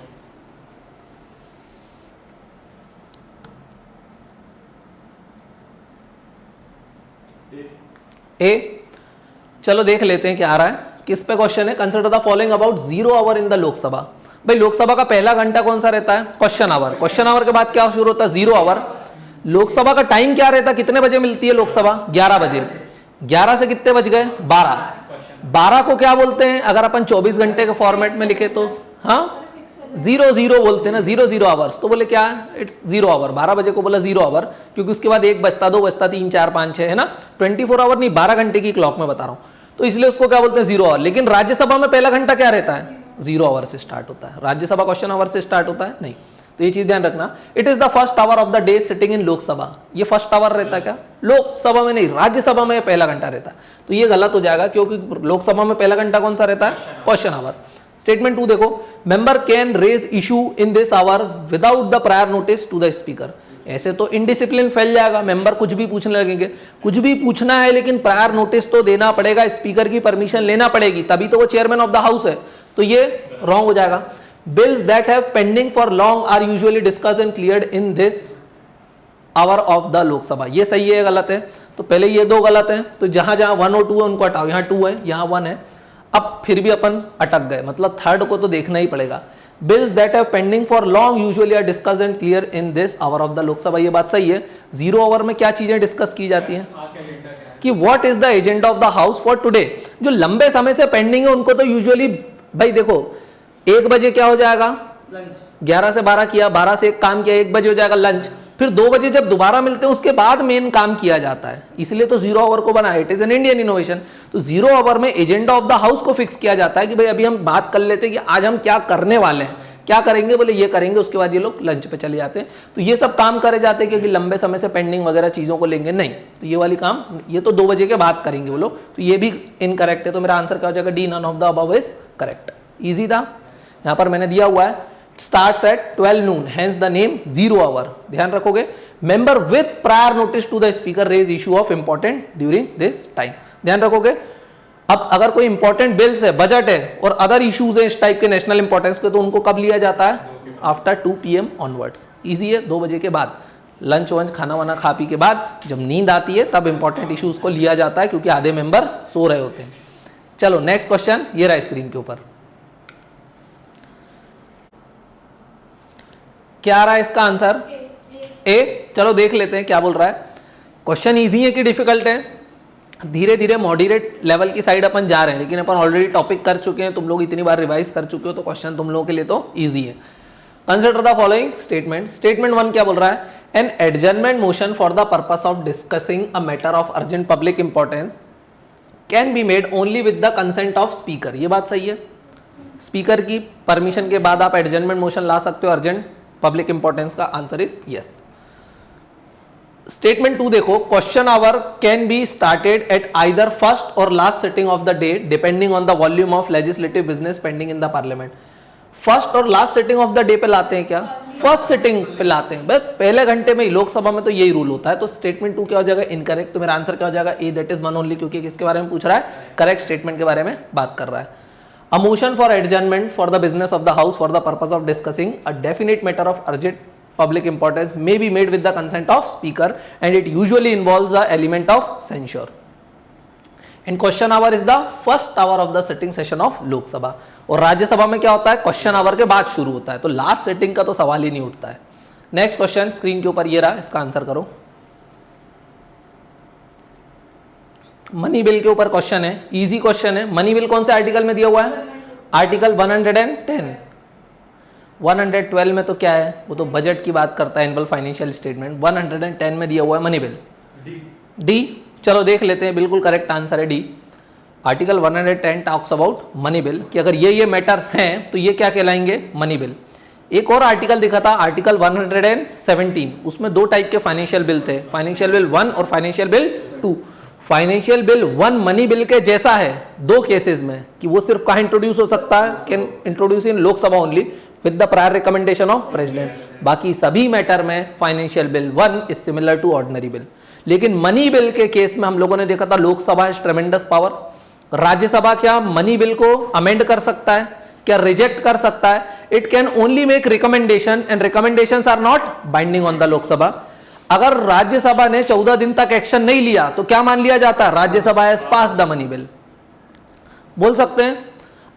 ए, चलो देख लेते हैं क्या आ रहा है। किस पे क्वेश्चन है? Consider the following about 0 hour in the Lok Sabha. भाई लोकसभा का पहला घंटा कौन सा रहता है? Question our. क्वेश्चन आवर के बाद क्या शुरू होता है? 0 आवर। लोकसभा का टाइम क्या रहता है? कितने बजे मिलती है लोकसभा? 11 बजे। 11 से कितने बज गए? 12। 12 को क्या बोलते हैं अगर अपन 24 घंटे के फॉर्मेट में लिखे तो? हाँ 0-0 बोलते हैं ना, 0-0 आवर्स। तो बोले क्या है? It's 0 our. 12 बजे को बोला 0 आवर, क्योंकि उसके बाद 1 बजता, 2 बजता, 3, 4, 5, 6 है ना, 24 आवर नहीं, 12 घंटे की क्लॉक में बता रहा हूं, तो इसलिए उसको क्या बोलते हैं? 0 आवर। लेकिन राज्यसभा में पहला घंटा क्या रहता है? 0 आवर से स्टार्ट होता है। राज्यसभा क्वेश्चन आवर से स्टार्ट होता है नहीं। तो ये चीज ध्यान रखना। It is the first hour of the day sitting in Lok Sabha. ये फर्स्ट आवर रहता है क्या? लोकसभा में नहीं, राज्यसभा में पहला घंटा रहता है। तो ये गलत हो जाएगा, क्योंकि लोकसभा में पहला घंटा कौन सा रहता है? Question our. स्टेटमेंट 2 देखो, member can raise issue in this hour without the prior notice to the speaker. ऐसे तो इनडिसिप्लिन फैल जाएगा, मेंबर कुछ भी पूछने लगेंगे। कुछ भी पूछना है लेकिन प्रायर नोटिस तो देना पड़ेगा, स्पीकर की परमिशन लेना पड़ेगी, तभी तो वो चेयरमैन ऑफ द हाउस है। तो ये रॉन्ग हो जाएगा। Bills that have pending for long are usually discussed and cleared in this hour of the Lok Sabha. ये सही है गलत है? तो पहले ये दो गलत है, तो जहां जहां 1 और 2 है उनको हटाओ। यहाँ 2 है, यहाँ 1 है। अब फिर भी अपन अटक गए, मतलब थर्ड को तो देखना ही पड़ेगा। Bills that have pending for long usually are discussed and clear in this hour of the Lok Sabha. ये बात सही है। 0 आवर में क्या चीजें डिस्कस की जाती हैं? कि what is the agenda of the house for today. जो लंबे समय से पेंडिंग है उनको तो यूजुअली भाई देखो 1 बजे क्या हो जाएगा? 11 से 12 किया, 12 से 1 काम किया, 1 बजे हो जाएगा लंच। फिर 2 बजे जब दोबारा मिलते हैं उसके बाद मेन काम किया जाता है, इसलिए तो 0 आवर को बनाया। It is an Indian innovation. तो 0 आवर में एजेंडा ऑफ द हाउस को फिक्स किया जाता है कि भाई अभी हम बात कर लेते हैं कि आज हम क्या करने वाले हैं, क्या करेंगे, बोले ये करेंगे, उसके बाद ये लोग लंच पे चले जाते हैं। तो ये सब काम करे जाते हैं क्योंकि लंबे समय से पेंडिंग वगैरह चीजों को लेंगे नहीं, तो ये वाली काम ये तो 2 बजे के बाद करेंगे वो लोग। तो ये भी इनकरेक्ट है। तो मेरा आंसर क्या हो जाएगा? D, none of the above is correct. Easy था। यहां पर मैंने दिया हुआ है starts at 12 noon, hence the name 0 hour। ध्यान रखोगे। member with prior notice to the speaker raise issue of important during this time। ध्यान रखोगे। अब अगर कोई इंपॉर्टेंट बिल्स है, बजट है और अदर इश्यूज है इस टाइप के नेशनल इंपॉर्टेंस के, तो उनको कब लिया जाता है? After 2 PM onwards. इजी है, 2 बजे के बाद लंच वंच खाना वाना खा पी के बाद जब नींद आती है तब इंपॉर्टेंट इश्यूज को लिया जाता है, क्योंकि आधे मेंबर्स सो रहे होते हैं। चलो नेक्स्ट क्वेश्चन ये रहा स्क्रीन के ऊपर। क्या आ रहा है इसका आंसर? ए। चलो देख लेते हैं क्या बोल रहा है। क्वेश्चन इजी है कि डिफिकल्ट है? धीरे धीरे मॉडरेट लेवल की साइड अपन जा रहे हैं, लेकिन अपन ऑलरेडी टॉपिक कर चुके हैं, तुम लोग इतनी बार रिवाइज कर चुके हो, तो क्वेश्चन तुम लोगों के लिए तो इजी है। Consider the following statement. Statement 1 क्या बोल रहा है? An adjournment motion for the purpose of discussing a matter of urgent public importance can be made only with the consent of speaker. ये बात सही है। स्पीकर की परमिशन के बाद आप एडजर्नमेंट मोशन ला सकते हो अर्जेंट पब्लिक इंपॉर्टेंस का। Answer is yes. स्टेटमेंट 2 देखो, question hour can be started at either first और last sitting of the day depending on the volume of legislative business pending in the parliament. First और last sitting of the day पे लाते हैं क्या? First sitting पे लाते हैं। बस पहले घंटे में ही, लोकसभा में तो यही रूल होता है। तो स्टेटमेंट 2 क्या हो जाएगा? इनकरेक्ट। तो मेरा आंसर क्या हो जाएगा? ए, दैट इज 1 ओनली, क्योंकि किसके बारे में पूछ रहा है? करेक्ट स्टेटमेंट के बारे में बात कर रहा है। A motion for adjournment for the business of the house for the purpose of discussing a definite matter of urgent public importance may be made with the consent of speaker and it usually involves a element of censure. And question our is the first hour of the sitting session of Lok Sabha. और राज्यसभा में क्या होता है, question our के बाद शुरू होता है, तो लास्ट सिटिंग का तो सवाल ही नहीं उठता है। नेक्स्ट क्वेश्चन स्क्रीन के ऊपर ये रहा, इसका आंसर करो। मनी बिल के ऊपर क्वेश्चन है, इजी क्वेश्चन है। मनी बिल कौन से आर्टिकल में दिया हुआ है, आर्टिकल 110। 112 में तो क्या है, वो तो बजट की बात करता है, एनुअल फाइनेंशियल स्टेटमेंट। 110 में दिया हुआ है मनी बिल, डी। चलो देख लेते हैं, बिल्कुल करेक्ट आंसर है D. Article 110 talks about money bill कि अगर ये मैटर्स हैं तो ये क्या कहलाएंगे, मनी बिल। एक और आर्टिकल दिखा था, आर्टिकल 117, उसमें दो टाइप के फाइनेंशियल बिल थे, फाइनेंशियल बिल 1 और financial bill 2। Financial bill 1 money bill के जैसा है दो केसेस में, कि वो सिर्फ कहाँ इंट्रोड्यूस हो सकता है, can introduce in Lok Sabha only with the prior recommendation of president. बाकी सभी मैटर में financial bill 1 is similar to ordinary bill. लेकिन मनी बिल के केस में हम लोगों ने देखा था Lok Sabha has tremendous power. Rajya Sabha क्या मनी बिल को अमेंड कर सकता है, क्या रिजेक्ट कर सकता है, it can only make recommendation and recommendations are not binding on the Lok Sabha. अगर राज्यसभा ने 14 दिन तक एक्शन नहीं लिया तो क्या मान लिया जाता है, Rajya Sabha has pass the money bill, बोल सकते हैं।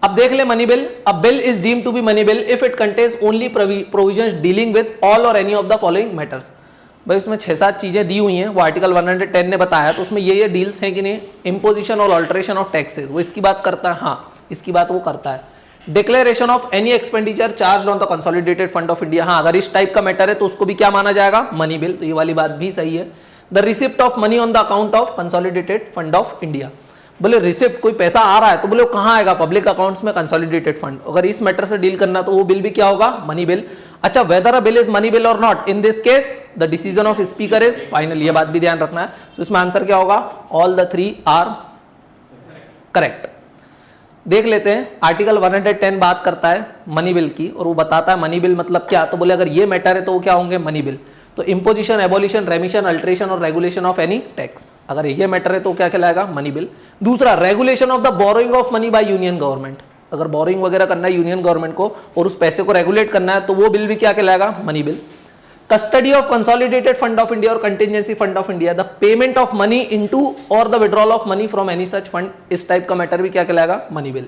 अब देख ले money bill, a bill is deemed to be money bill if it contains only provisions dealing with all और any of the following matters. भाई उसमें 6-7 चीजें दी हुई हैं, वो आर्टिकल 110 ने बताया, तो उसमें ये डील्स हैं कि नहीं, इम्पोजिशन और ऑल्टरेशन ऑफ टैक्सेस, वो इसकी बात करता है, हाँ इसकी बात वो करता है। Declaration of any expenditure charge on the consolidated fund of India, हाँ अगर इस टाइप का मैटर है तो उसको भी क्या माना जाएगा, मनी बिल, तो ये वाली बात भी सही है। The receipt of money on the account of consolidated fund of India, बोले रिसिप्ट कोई पैसा आ रहा है तो बोले कहाँ आएगा, पब्लिक अकाउंट्स में कंसोलिडेटेड फंड, अगर इस मैटर से डील करना तो वो बिल भी क्या होगा, मनी बिल। अच्छा, whether a bill is money bill और not, in this case the decision of speaker is final, ये बात भी ध्यान रखना है। तो इसमें आंसर क्या होगा, ऑल द 3 आर करेक्ट। देख लेते हैं, आर्टिकल 110 बात करता है मनी बिल की, और वो बताता है मनी बिल मतलब क्या, तो बोले अगर ये मैटर है तो वो क्या होंगे, मनी बिल। तो इंपोजिशन, एबोलिशन, रेमिशन, अल्टरेशन और रेगुलेशन ऑफ एनी टैक्स, अगर ये मैटर है तो क्या कहलाएगा, मनी बिल। दूसरा, regulation of the borrowing of money by union government, अगर बोरोइंग वगैरह करना है यूनियन गवर्नमेंट को और उस पैसे को रेगुलेट करना है तो वो बिल भी क्या कहलाएगा, money bill. Custody of consolidated fund of India और contingency fund of India, the payment of money into और the withdrawal of money from any such fund, इस टाइप का मैटर भी क्या कहलाएगा, money bill.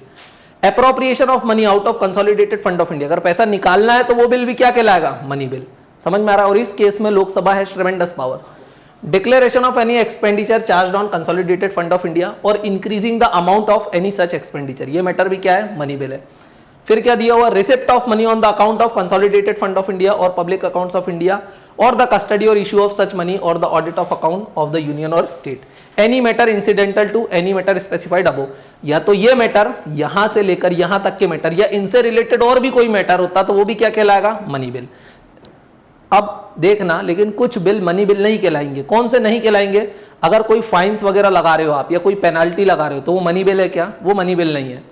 Appropriation of money out of consolidated fund of India, अगर पैसा निकालना है तो वो बिल भी क्या कहलाएगा, मनी बिल। समझ में आ रहा है, और इस केस में Lok Sabha has tremendous power. Declaration of any expenditure charged on consolidated fund of India और increasing the amount of any such expenditure, ये मैटर भी क्या है, मनी बिल है। फिर क्या दिया हुआ, receipt of money on the account of consolidated fund of India और पब्लिक अकाउंट्स ऑफ इंडिया और द कस्टडी और इशू ऑफ सच मनी और the audit of account of the union और state, any matter incidental to any matter specified above, या तो ये matter यहां से लेकर यहां तक के मैटर या इनसे रिलेटेड और भी कोई मैटर होता तो वो भी क्या कहलाएगा, मनी बिल। अब देखना, लेकिन कुछ बिल मनी बिल नहीं कहलाएंगे, कौन से नहीं कहलाएंगे, अगर कोई फाइन्स वगैरह लगा रहे हो आप या कोई पेनाल्टी लगा रहे हो तो वो मनी बिल है क्या, वो मनी बिल नहीं है।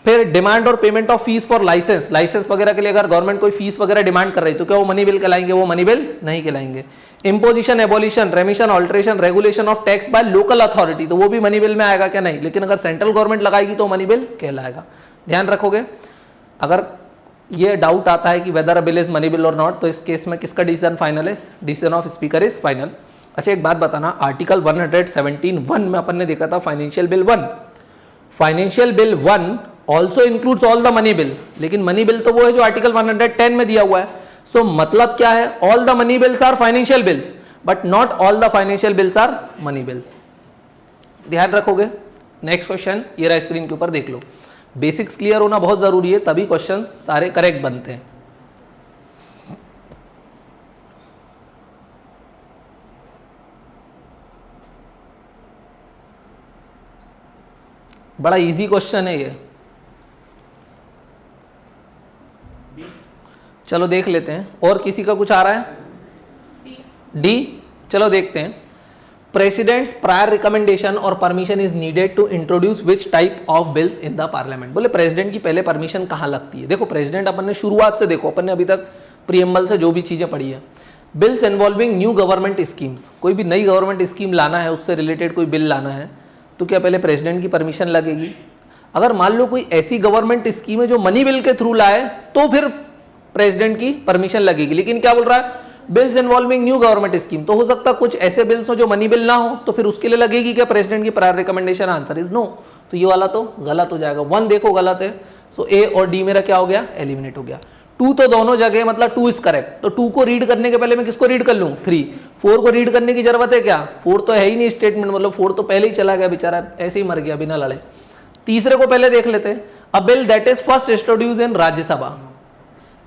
फिर डिमांड और payment of fees for license, license वगैरह के लिए अगर गवर्नमेंट कोई फीस वगैरह डिमांड कर रही है तो क्या वो मनी बिल कहलाएंगे, वो मनी बिल नहीं कहलाएंगे। Imposition, abolition, remission, alteration, regulation of tax by local authority, तो वो भी मनी बिल में आएगा क्या, नहीं, लेकिन अगर सेंट्रल गवर्नमेंट लगाएगी तो मनी बिल कहलाएगा। ध्यान रखोगे, अगर ये डाउट आता है कि weather a bill is money bill और नॉट, तो इस केस में किसका डिसीजन फाइनल है, decision of speaker is final. अच्छा एक बात बताना, आर्टिकल 117(1) में अपन ने देखा था financial bill 1, financial bill 1 also includes all the money bill, लेकिन मनी बिल तो वो है जो आर्टिकल 110 में दिया हुआ है। सो मतलब क्या है, all the money bills are financial bills but not all the financial bills are money bills. ध्यान रखोगे। नेक्स्ट क्वेश्चन ये रहा, स्क्रीन के ऊपर देख लो। बेसिक्स क्लियर होना बहुत जरूरी है, तभी क्वेश्चंस सारे करेक्ट बनते हैं। बड़ा इजी क्वेश्चन है ये, चलो देख लेते हैं। और किसी का कुछ आ रहा है, डी, चलो देखते हैं। प्रेसिडेंट्स प्रायर रिकमेंडेशन और permission is needed to introduce which type of bills in the parliament. बोले प्रेसिडेंट की पहले परमिशन कहाँ लगती है। देखो प्रेसिडेंट अपन ने शुरुआत से, देखो अपन ने अभी तक प्रीएम्बल से जो भी चीजें पढ़ी है, bills involving new government schemes, कोई भी नई गवर्नमेंट स्कीम लाना है, उससे रिलेटेड कोई बिल लाना है तो क्या पहले प्रेसिडेंट की परमिशन लगेगी। अगर मान लो कोई ऐसी गवर्नमेंट स्कीम है जो मनी बिल के थ्रू लाए तो फिर प्रेसिडेंट की परमिशन लगेगी। लेकिन क्या बोल रहा है, bills involving new government scheme, तो हो सकता है कुछ ऐसे बिल्स हो जो मनी बिल ना हो, तो फिर उसके लिए लगेगी क्या प्रेसिडेंट की prior recommendation? Answer is no. तो ये वाला तो गलत हो जाएगा, 1 देखो गलत है, सो ए और डी मेरा क्या हो गया? एलिमिनेट हो गया। 2 तो दोनों जगह, मतलब 2 इज करेक्ट, तो 2 को रीड करने के पहले मैं किसको रीड कर लूँ? 3। 4 को रीड करने की जरूरत है क्या? 4 तो है ही नहीं स्टेटमेंट, मतलब 4 तो पहले ही चला गया बेचारा, ऐसे ही मर गया बिना लड़े। तीसरे को पहले देख लेते हैं। अ bill that is first introduce इन राज्यसभा,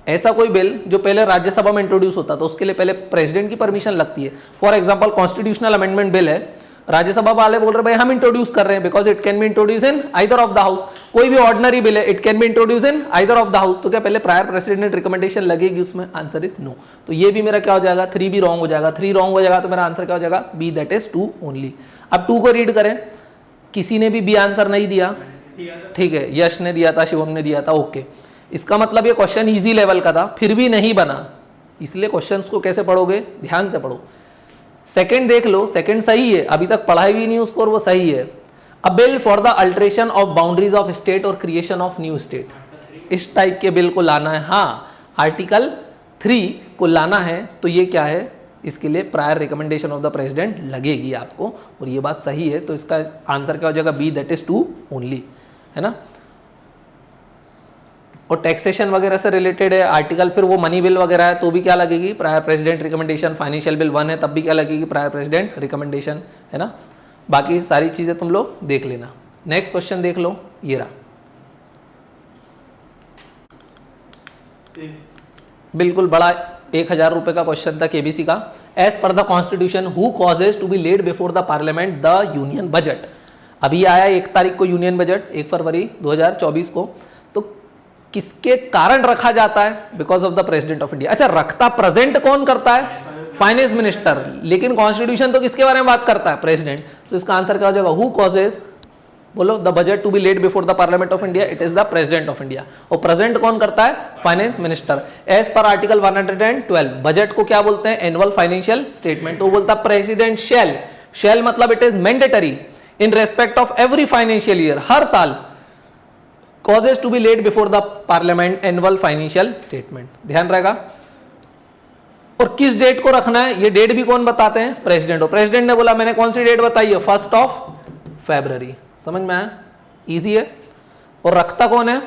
ऐसा कोई बिल जो पहले राज्यसभा में इंट्रोड्यूस होता तो उसके लिए पहले प्रेसिडेंट की परमिशन लगती है। For example constitutional amendment bill है, राज्यसभा वाले बोल रहे भाई हम इंट्रोड्यूस कर रहे हैं because it can be introduce in either of the house. कोई भी ऑर्डिनरी बिल है, it can be introduce in either of the house, तो क्या पहले प्रायर प्रेसिडेंट रिकमेंडेशन लगेगी उसमें? Answer is no. तो ये भी मेरा क्या हो जाएगा? 3 भी रॉन्ग हो जाएगा। 3 रॉन्ग हो जाएगा तो मेरा आंसर क्या हो जाएगा? B, that is 2 only. अब 2 को रीड करें, किसी ने भी बी आंसर नहीं दिया, ठीक है, यश ने दिया था, शिवम ने दिया था, ओके। इसका मतलब ये क्वेश्चन इजी लेवल का था, फिर भी नहीं बना, इसलिए क्वेश्चंस को कैसे पढ़ोगे? ध्यान से पढ़ो। सेकंड देख लो, सेकंड सही है, अभी तक पढ़ाई भी नहीं उसको और वो सही है। A bill for the alteration of boundaries of state और क्रिएशन ऑफ न्यू स्टेट, इस टाइप के बिल को लाना है। हाँ, आर्टिकल 3 को लाना है, तो ये क्या है? इसके लिए prior recommendation of the president लगेगी आपको, और ये बात सही है, तो इसका आंसर क्या हो जाएगा? बी, दैट इज 2 ओनली, है ना। और टैक्सेशन वगैरह से रिलेटेड है आर्टिकल, फिर वो मनी बिल वगैरह है तो भी क्या लगेगी? Prior president recommendation. Financial bill 1 है तब भी क्या लगेगी? प्रायर प्रेसिडेंट रिकमेंडेशन, है ना। बाकी सारी चीजें तुम लोग देख लेना। नेक्स्ट क्वेश्चन देख लो, ये रहा, बिल्कुल बड़ा 1000 रुपए का क्वेश्चन था केबीसी का। As per the constitution who causes to be laid before the parliament the union budget. अभी आया 1 तारीख को यूनियन बजट, 1 फरवरी 2024 को, तो किसके कारण रखा जाता है? Because of the president of India. अच्छा, रखता प्रेजेंट कौन करता है? फाइनेंस मिनिस्टर, लेकिन कॉन्स्टिट्यूशन तो किसके बारे में बात करता है? प्रेसिडेंट। तो इसका आंसर क्या हो जाएगा? हु कॉजेज, बोलो, the budget to be laid before the parliament of India, it is the president of India. और प्रेजेंट कौन करता है? Finance minister. एज पर आर्टिकल 112 बजट को क्या बोलते हैं? Annual financial statement. तो बोलता प्रेसिडेंट शैल, शैल मतलब it is mandatory in respect of every financial year, हर साल causes to be laid before the parliament annual financial statement, ध्यान रहेगा। और किस डेट को रखना है, ये डेट भी कौन बताते हैं? प्रेसिडेंट। और प्रेसिडेंट ने बोला मैंने कौन सी डेट बताई है? 1 फरवरी। समझ में आया? इजी है। और रखता कौन है?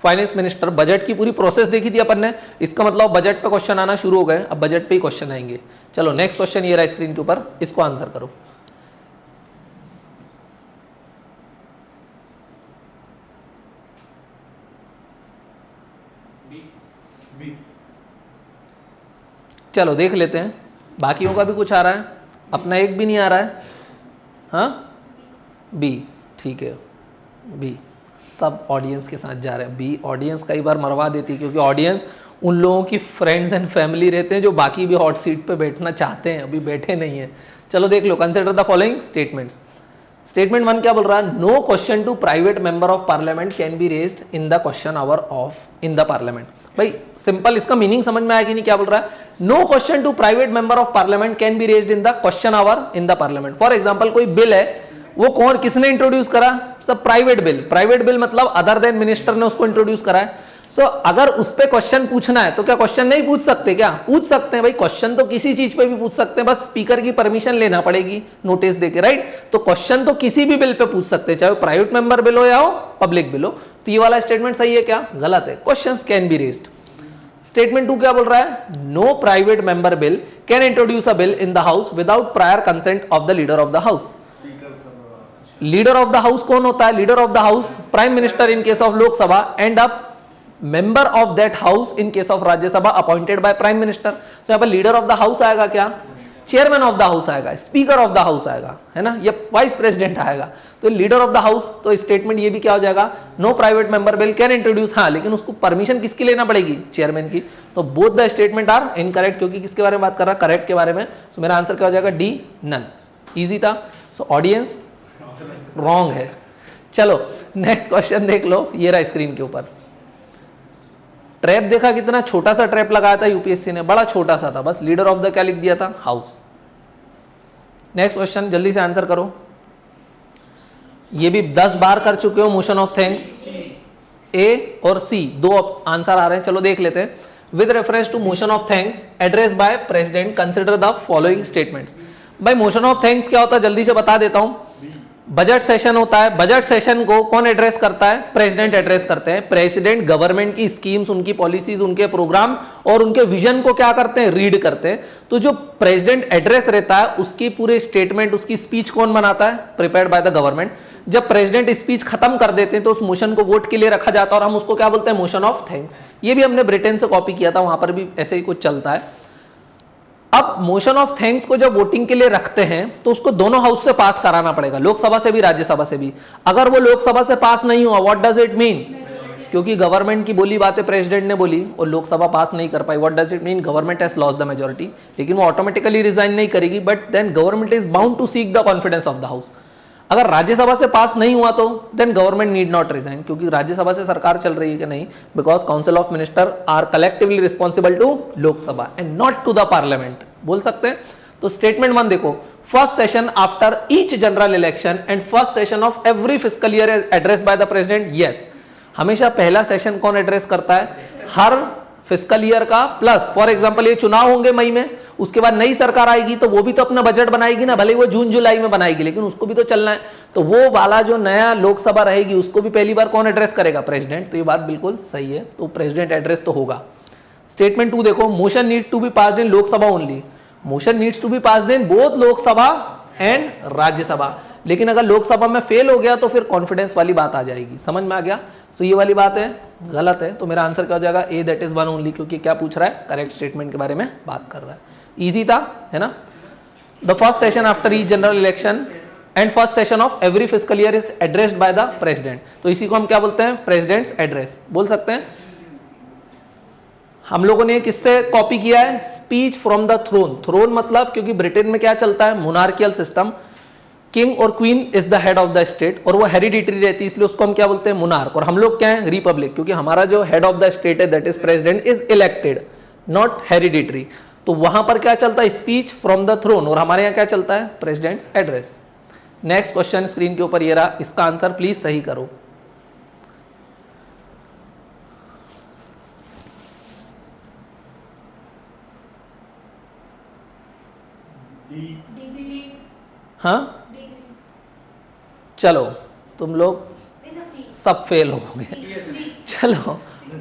Finance minister. बजट की पूरी प्रोसेस देखी थी अपन ने, इसका मतलब बजट पे क्वेश्चन आना शुरू हो गए, अब बजट पे ही क्वेश्चन आएंगे। चलो नेक्स्ट क्वेश्चन ये रहा स्क्रीन के ऊपर, इसको आंसर करो। चलो देख लेते हैं, बाकियों का भी कुछ आ रहा है, अपना एक भी नहीं आ रहा है। हाँ, बी, ठीक है, बी। सब ऑडियंस के साथ जा रहे हैं। बी ऑडियंस कई बार मरवा देती है, क्योंकि ऑडियंस उन लोगों की फ्रेंड्स एंड फैमिली रहते हैं जो बाकी भी हॉट सीट पे बैठना चाहते हैं, अभी बैठे नहीं है। चलो देख लो, consider the following statements. Statement 1 क्या बोल रहा है? No question to private member of parliament can be raised in the question hour of in the parliament. भाई सिंपल, इसका मीनिंग समझ में आया कि नहीं? क्या बोल रहा है? No question to private member of parliament can be raised in the question hour in the parliament. For example कोई बिल है, वो कौन, किसने इंट्रोड्यूस करा? सब प्राइवेट बिल। प्राइवेट बिल मतलब अदर देन मिनिस्टर ने उसको इंट्रोड्यूस करा है। सो अगर उस पे क्वेश्चन पूछना है तो क्या क्वेश्चन नहीं पूछ सकते? क्या पूछ सकते हैं भाई, क्वेश्चन तो किसी चीज पे भी पूछ सकते हैं, बस स्पीकर की परमिशन लेना पड़ेगी नोटिस देके, राइट। तो क्वेश्चन तो किसी भी बिल पे पूछ सकते हैं, चाहे प्राइवेट मेंबर बिल हो या हो पब्लिक बिल हो। तो ये वाला स्टेटमेंट सही है क्या? गलत है। Questions can be raised. Statement 2 क्या बोल रहा है? No private member bill can introduce a bill in the house without prior consent of the leader of the house. Leader of the house कौन होता है? Leader of the house prime minister in case of Lok Sabha and a member of that house in case of Rajya Sabha appointed by prime minister. तो यहां पर leader of the house आएगा क्या? Chairman of the house आएगा, speaker of the house आएगा, है ना, या वाइस प्रेसिडेंट आएगा। तो लीडर ऑफ द हाउस, तो स्टेटमेंट ये भी क्या हो जाएगा? No private member bill can introduce. हाँ, लेकिन उसको परमिशन किसकी लेना पड़ेगी? चेयरमैन की। तो both the statement are incorrect, क्योंकि किसके बारे में बात कर रहा है? करेक्ट के बारे में। तो मेरा आंसर क्या हो जाएगा? D, none. इजी था। सो ऑडियंस रॉन्ग है। चलो नेक्स्ट क्वेश्चन देख लो, ये रहा स्क्रीन के ऊपर। ट्रैप देखा कितना छोटा सा ट्रैप लगाया था यूपीएससी ने, बड़ा छोटा सा था, बस लीडर ऑफ द क्या लिख दिया था? हाउस। नेक्स्ट क्वेश्चन जल्दी से आंसर करो, ये भी 10 बार कर चुके हो। मोशन ऑफ थैंक्स, ए और सी, 2 आंसर आ रहे हैं। चलो देख लेते हैं। with reference to motion of thanks addressed by president, consider the following statements. भाई मोशन ऑफ थैंक्स क्या होता है जल्दी से बता देता हूं. बजट सेशन होता है, बजट सेशन को कौन एड्रेस करता है? प्रेसिडेंट एड्रेस करते हैं. प्रेसिडेंट गवर्नमेंट की स्कीम्स, उनकी पॉलिसीज, उनके प्रोग्राम और उनके विजन को क्या करते हैं? रीड करते हैं. तो जो प्रेसिडेंट एड्रेस रहता है उसकी पूरे स्टेटमेंट, उसकी स्पीच कौन बनाता है? Prepared by the government. जब प्रेसिडेंट स्पीच खत्म कर देते हैं तो उस मोशन को वोट के लिए रखा जाता है और हम उसको क्या बोलते हैं? Motion of thanks. ये भी हमने ब्रिटेन से कॉपी किया था, वहां पर भी ऐसे ही कुछ चलता है. अब मोशन ऑफ थैंक्स को जब वोटिंग के लिए रखते हैं तो उसको दोनों हाउस से पास कराना पड़ेगा, लोकसभा से भी, राज्यसभा से भी. अगर वो लोकसभा से पास नहीं हुआ, व्हाट डज इट मीन? क्योंकि गवर्नमेंट की बोली बातें प्रेसिडेंट ने बोली और लोकसभा पास नहीं कर पाई, what does it mean? Government has lost the majority. लेकिन वो ऑटोमेटिकली रिजाइन नहीं करेगी, but then government is bound to seek the confidence of the house. अगर राज्यसभा से पास नहीं हुआ तो then government need not resign, क्योंकि राज्यसभा से सरकार चल रही है कि नहीं, because council of minister are collectively responsible to Lok Sabha and not to the parliament. बोल सकते हैं. तो स्टेटमेंट 1 देखो, first session after each general election and first session of every fiscal year address bye the president. Yes, हमेशा पहला session कौन address करता है? हर फिस्कल ईयर का. प्लस फॉर एग्जांपल ये चुनाव होंगे मई में, उसके बाद नई सरकार आएगी तो वो भी तो अपना बजट बनाएगी ना, भले वो जून जुलाई में बनाएगी, लेकिन उसको भी तो चलना है. तो वो वाला जो नया लोकसभा रहेगी उसको भी पहली बार कौन एड्रेस करेगा? प्रेसिडेंट. तो ये बात बिल्कुल सही है, तो प्रेसिडेंट एड्रेस तो होगा. स्टेटमेंट 2 देखो, motion need to be passed in Lok Sabha only. Motion needs to be passed in both Lok Sabha and Rajya Sabha. लेकिन अगर लोकसभा में फेल हो गया तो फिर कॉन्फिडेंस वाली बात आ जाएगी. समझ में आ गया? सो ये वाली बात है, गलत है. तो मेरा आंसर क्या हो जाएगा? ए, दैट इज 1 ओनली, क्योंकि क्या पूछ रहा है? करेक्ट स्टेटमेंट के बारे में बात कर रहा है. इजी था, है ना? The first session after each general election and first session of every fiscal year is addressed by the president. तो इसी को हम क्या बोलते हैं? प्रेसिडेंट्स एड्रेस बोल सकते हैं. हम लोगों ने किससे कॉपी किया है? Speech from the throne. Throne मतलब, क्योंकि ब्रिटेन में क्या चलता है? Monarchial system. किंग और queen is the head of the state और वो हेरिडिटरी रहती है, इसलिए उसको हम क्या बोलते हैं? मोनार्क. और हम लोग क्या है? रिपब्लिक, क्योंकि हमारा जो हेड ऑफ द स्टेट है that is president is elected, not hereditary. तो वहां पर क्या चलता है? Speech from the throne. और हमारे यहाँ क्या चलता है? President's address. Next question screen के ऊपर ये रहा, इसका आंसर प्लीज सही करो. हाँ, चलो तुम लोग सब फेल हो गए. चलो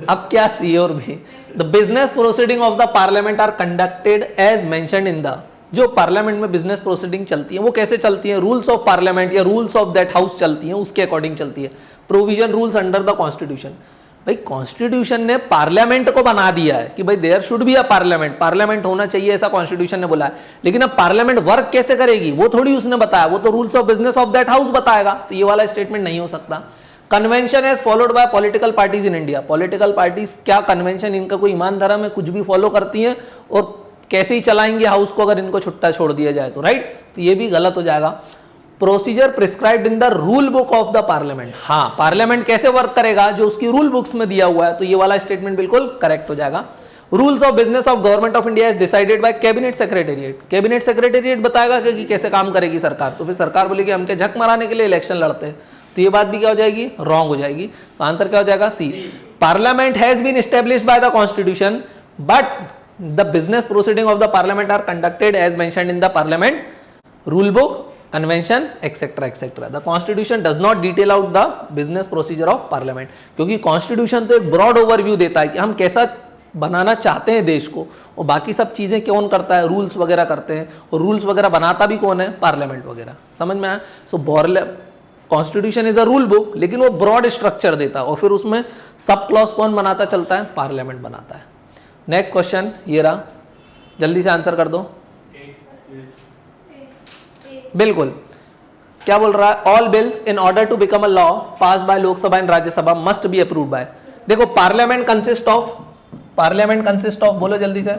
अब क्या सी और भी. The business proceeding of the parliament are conducted as mentioned in the. जो पार्लियामेंट में बिजनेस प्रोसीडिंग चलती है वो कैसे चलती है? रूल्स ऑफ पार्लियामेंट या रूल्स ऑफ दैट हाउस चलती है, उसके अकॉर्डिंग चलती है. Provision rules under the constitution. भाई कॉन्स्टिट्यूशन ने पार्लियामेंट को बना दिया है कि भाई there should be a parliament, parliament होना चाहिए, ऐसा कॉन्स्टिट्यूशन ने बोला है. लेकिन अब पार्लियामेंट वर्क कैसे करेगी वो थोड़ी उसने बताया, वो तो rules of business of that house बताएगा. तो ये वाला स्टेटमेंट नहीं हो सकता. Convention as followed by political parties in India. Political parties क्या कन्वेंशन, इनका कोई ईमान धर्म है? कुछ भी फॉलो करती हैं और कैसे ही चलाएंगे हाउस को अगर इनको छुट्टा छोड़ दिया जाए तो, राइट? तो ये भी गलत हो जाएगा. Procedure prescribed in the rule book of the parliament. हाँ, पार्लियामेंट कैसे वर्क करेगा? जो उसकी रूल बुक्स में दिया हुआ है. तो ये वाला स्टेटमेंट बिल्कुल करेक्ट हो जाएगा. Rules of business of government of India is decided by cabinet secretariat. Cabinet secretariat बताएगा कि कैसे काम करेगी सरकार. तो फिर सरकार बोलेगी हम क्या झक माराने के लिए इलेक्शन लड़ते हैं? तो ये बात भी क्या हो जाएगी? रॉन्ग हो जाएगी. तो आंसर क्या हो जाएगा? C. Parliament has been established by the constitution but the business proceeding of the parliament are conducted as mentioned in the parliament rule book, convention etcetera etcetera. The constitution does not detail out the business procedure of parliament. क्योंकि constitution तो एक broad overview देता है कि हम कैसा बनाना चाहते हैं देश को, और बाकी सब चीजें कौन करता है? रूल्स वगैरह करते हैं. और रूल्स वगैरह बनाता भी कौन है? पार्लियामेंट वगैरह. समझ में आया? So constitution is a rule book, लेकिन वो ब्रॉड स्ट्रक्चर देता है और फिर उसमें सब क्लॉज कौन बनाता चलता है? पार्लियामेंट बनाता है. नेक्स्ट क्वेश्चन ये रहा, जल्दी से आंसर कर दो. बिल्कुल. क्या बोल रहा है? All bills in order to become a law pass by Lok Sabha and Rajya Sabha must be approved by. देखो पार्लियामेंट कंसिस्ट ऑफ बोलो जल्दी से.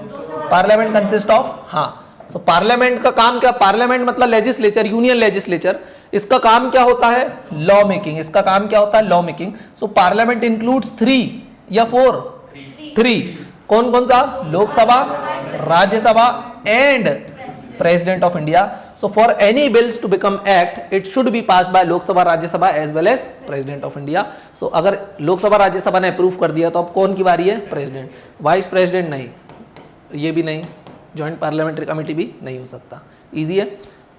पार्लियामेंट कंसिस्ट ऑफ, हाँ. सो पार्लियामेंट का काम क्या? पार्लियामेंट मतलब लेजिस्लेचर, यूनियन लेजिस्लेचर. इसका काम क्या होता है? Law making. इसका काम क्या होता है? Law making. So parliament includes 3 या 4? 3. कौन कौन सा? Lok Sabha, Rajya Sabha and president of India. So for any bills to become act it should be pass by Lok Sabha Rajya Sabha as well as president of India. So अगर लोकसभा राज्यसभा ने अप्रूव कर दिया तो अब कौन की बारी है? प्रेसिडेंट। वाइस प्रेसिडेंट नहीं, ये भी नहीं, ज्वाइंट पार्लियामेंट्री कमेटी भी नहीं हो सकता। इजी है।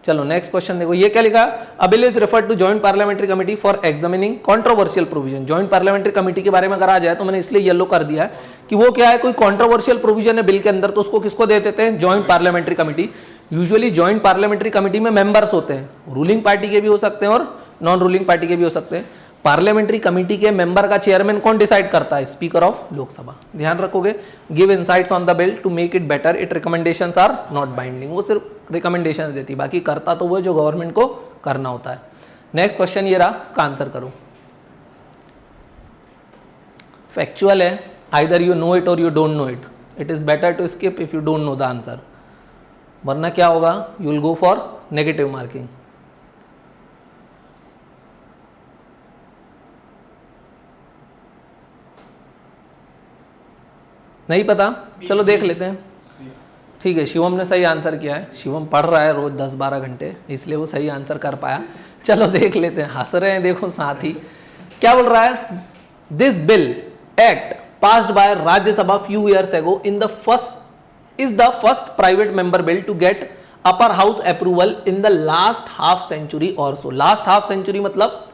चलो नेक्स्ट क्वेश्चन देखो, ये क्या लिखा? A bill is referred to joint parliamentary committee for examining controversial provision. Joint parliamentary committee के बारे में अगर आ जाए तो मैंने इसलिए येलो कर दिया है कि वो क्या है, कोई कंट्रोवर्शियल प्रोविजन है बिल के अंदर तो उसको किसको दे देते हैं? Joint parliamentary committee. Usually joint parliamentary committee में मेंबर्स होते हैं, रूलिंग पार्टी के भी हो सकते हैं और नॉन रूलिंग पार्टी के भी हो सकते हैं। पार्लियामेंट्री कमेटी के मेंबर का चेयरमैन कौन डिसाइड करता है? Speaker of Lok Sabha. ध्यान रखोगे। Give insights on the bill to make it better, it recommendations are not binding. वो सिर्फ रिकमेंडेशंस देती, बाकी करता तो वो जो गवर्नमेंट को करना होता है। नेक्स्ट क्वेश्चन ये रहा, इसका आंसर करो। फैक्चुअल है, आइदर यू नो इट और you don't know it. It is better to skip if you don't know the answer, वरना क्या होगा? You will go for negative marking. नहीं पता? चलो देख लेते हैं। ठीक है, शिवम ने सही आंसर किया है। शिवम पढ़ रहा है रोज 10-12 घंटे, इसलिए वो सही आंसर कर पाया। चलो देख लेते हैं। हंस रहे हैं देखो साथ ही। क्या बोल रहा है? This bill act passed by Rajya Sabha few years ago in the first private member bill to get upper house approval in the last half century और सो। लास्ट हाफ सेंचुरी मतलब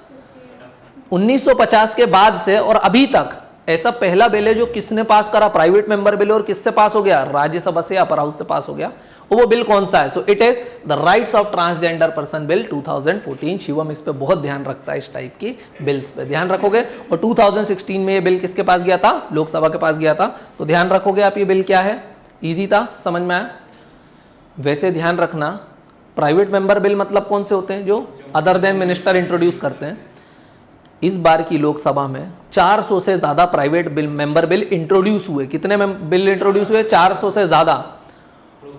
1950 के बाद से और अभी तक ऐसा पहला बिल है जो किसने पास करा? Private member bill. और किससे पास हो गया? राज्यसभा से, अपर हाउस से पास हो गया। वो बिल कौन सा है? So it is the rights of transgender person bill 2014। Shivam इस पे बहुत ध्यान रखता है, इस टाइप की बिल्स पे ध्यान रखोगे। और 2016 में ये बिल किसके पास गया था? लोकसभा के पास गया था। तो ध्यान रखोगे आप, ये बिल क्या है? ईजी था, समझ में आया? वैसे ध्यान रखना, प्राइवेट मेंबर बिल मतलब कौन से होते हैं? जो अदर देन मिनिस्टर इंट्रोड्यूस करते हैं। इस बार की लोकसभा में 400 से ज्यादा private bill member bill introduce हुए। कितने बिल इंट्रोड्यूस हुए? 400 से ज्यादा।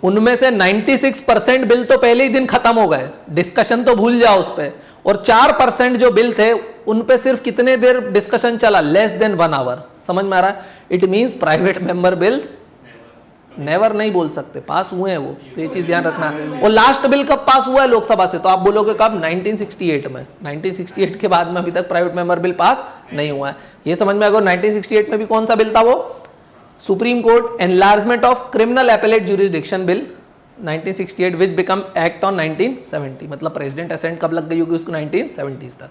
उनमें से 96% बिल तो पहले ही दिन खत्म हो गए, डिस्कशन तो भूल जाओ उस पे। और 4% जो बिल थे उन पे सिर्फ कितने देर डिस्कशन चला? Less than 1 hour. समझ में आ रहा है? It means private member bills never नहीं बोल सकते, पास हुए हैं वो। तो ये चीज ध्यान रखना है। और लास्ट बिल कब पास हुआ है लोकसभा से? तो आप बोलोगे कब? 1968 में। 1968 के बाद में अभी तक प्राइवेट मेंबर बिल पास नहीं हुआ है। ये समझ में आएगा। 1968 में भी कौन सा बिल था? वो supreme court enlargement of criminal appellate jurisdiction bill 1968 which become act on 1970। मतलब प्रेसिडेंट असेंट कब लग गई होगी उसको? 1970s तक।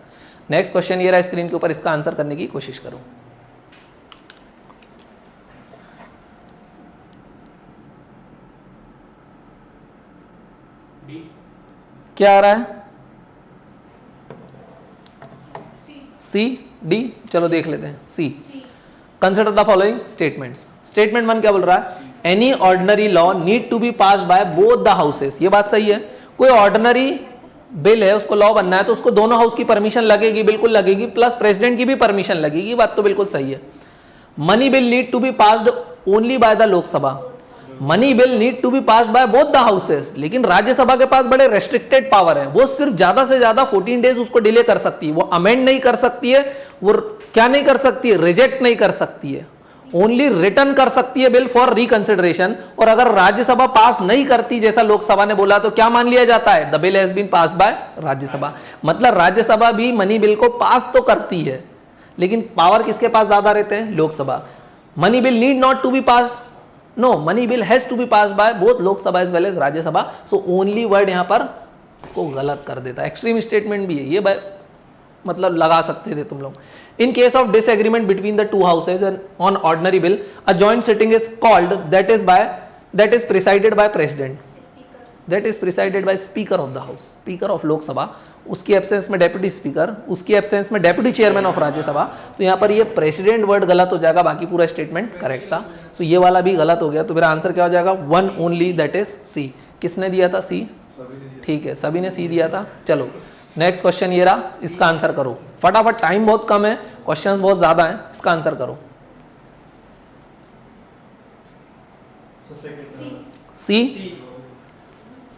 नेक्स्ट क्वेश्चन ये रहा स्क्रीन के ऊपर, इसका आंसर करने की कोशिश करो। क्या आ रहा है? C, D. चलो देख लेते हैं। C, consider the following statements. Statement 1 क्या बोल रहा है? Any ordinary law need to be passed by both the houses. ये बात सही है। कोई ऑर्डिनरी बिल है, उसको लॉ बनना है तो उसको दोनों हाउस की परमिशन लगेगी, बिल्कुल लगेगी, प्लस प्रेसिडेंट की भी परमिशन लगेगी। बात तो बिल्कुल सही है। Money bill need to be passed only by the Lok Sabha. Money bill need to be passed by both the houses. लेकिन राज्यसभा के पास बड़े रेस्ट्रिक्टेड पावर है, वो सिर्फ ज्यादा से ज्यादा 14 डेज उसको डिले कर सकती है। वो अमेंड नहीं कर सकती है, वो क्या नहीं कर सकती है? रिजेक्ट नहीं कर सकती है, ओनली रिटर्न कर सकती है बिल फॉर रिकंसिडरेशन। और अगर राज्यसभा पास नहीं करती जैसा लोकसभा ने बोला तो क्या मान लिया जाता है? The bill has been passed by Rajya Sabha. मतलब राज्यसभा भी मनी बिल को पास तो करती है, लेकिन पावर किसके पास ज्यादा रहते हैं? Lok Sabha. Money bill need not to be pass, no, money bill has to be pass by both Lok Sabha as well as Rajya Sabha. So only word यहां पर इसको गलत कर देता है। एक्सट्रीम स्टेटमेंट भी है ये, मतलब लगा सकते थे तुम लोग। इन case of disagreement between the two houses on ordinary bill, a joint sitting is called that is presided by president, that is presided bye speaker of the house, speaker of Lok Sabha. उसकी एब्सेंस में deputy speaker, उसकी absence में deputy chairman of Rajya Sabha. तो यहाँ पर ये president word गलत हो जाएगा, बाकी पूरा स्टेटमेंट करेक्ट था। सो ये वाला भी गलत हो गया। तो मेरा आंसर क्या हो जाएगा? 1 ओनली, दैट इज सी। किसने दिया था? सी। ठीक है, सभी ने सी दिया था। चलो नेक्स्ट क्वेश्चन ये रहा, इसका आंसर करो फटाफट। टाइम बहुत कम है, क्वेश्चंस बहुत ज्यादा हैं, इसका आंसर करो। सी।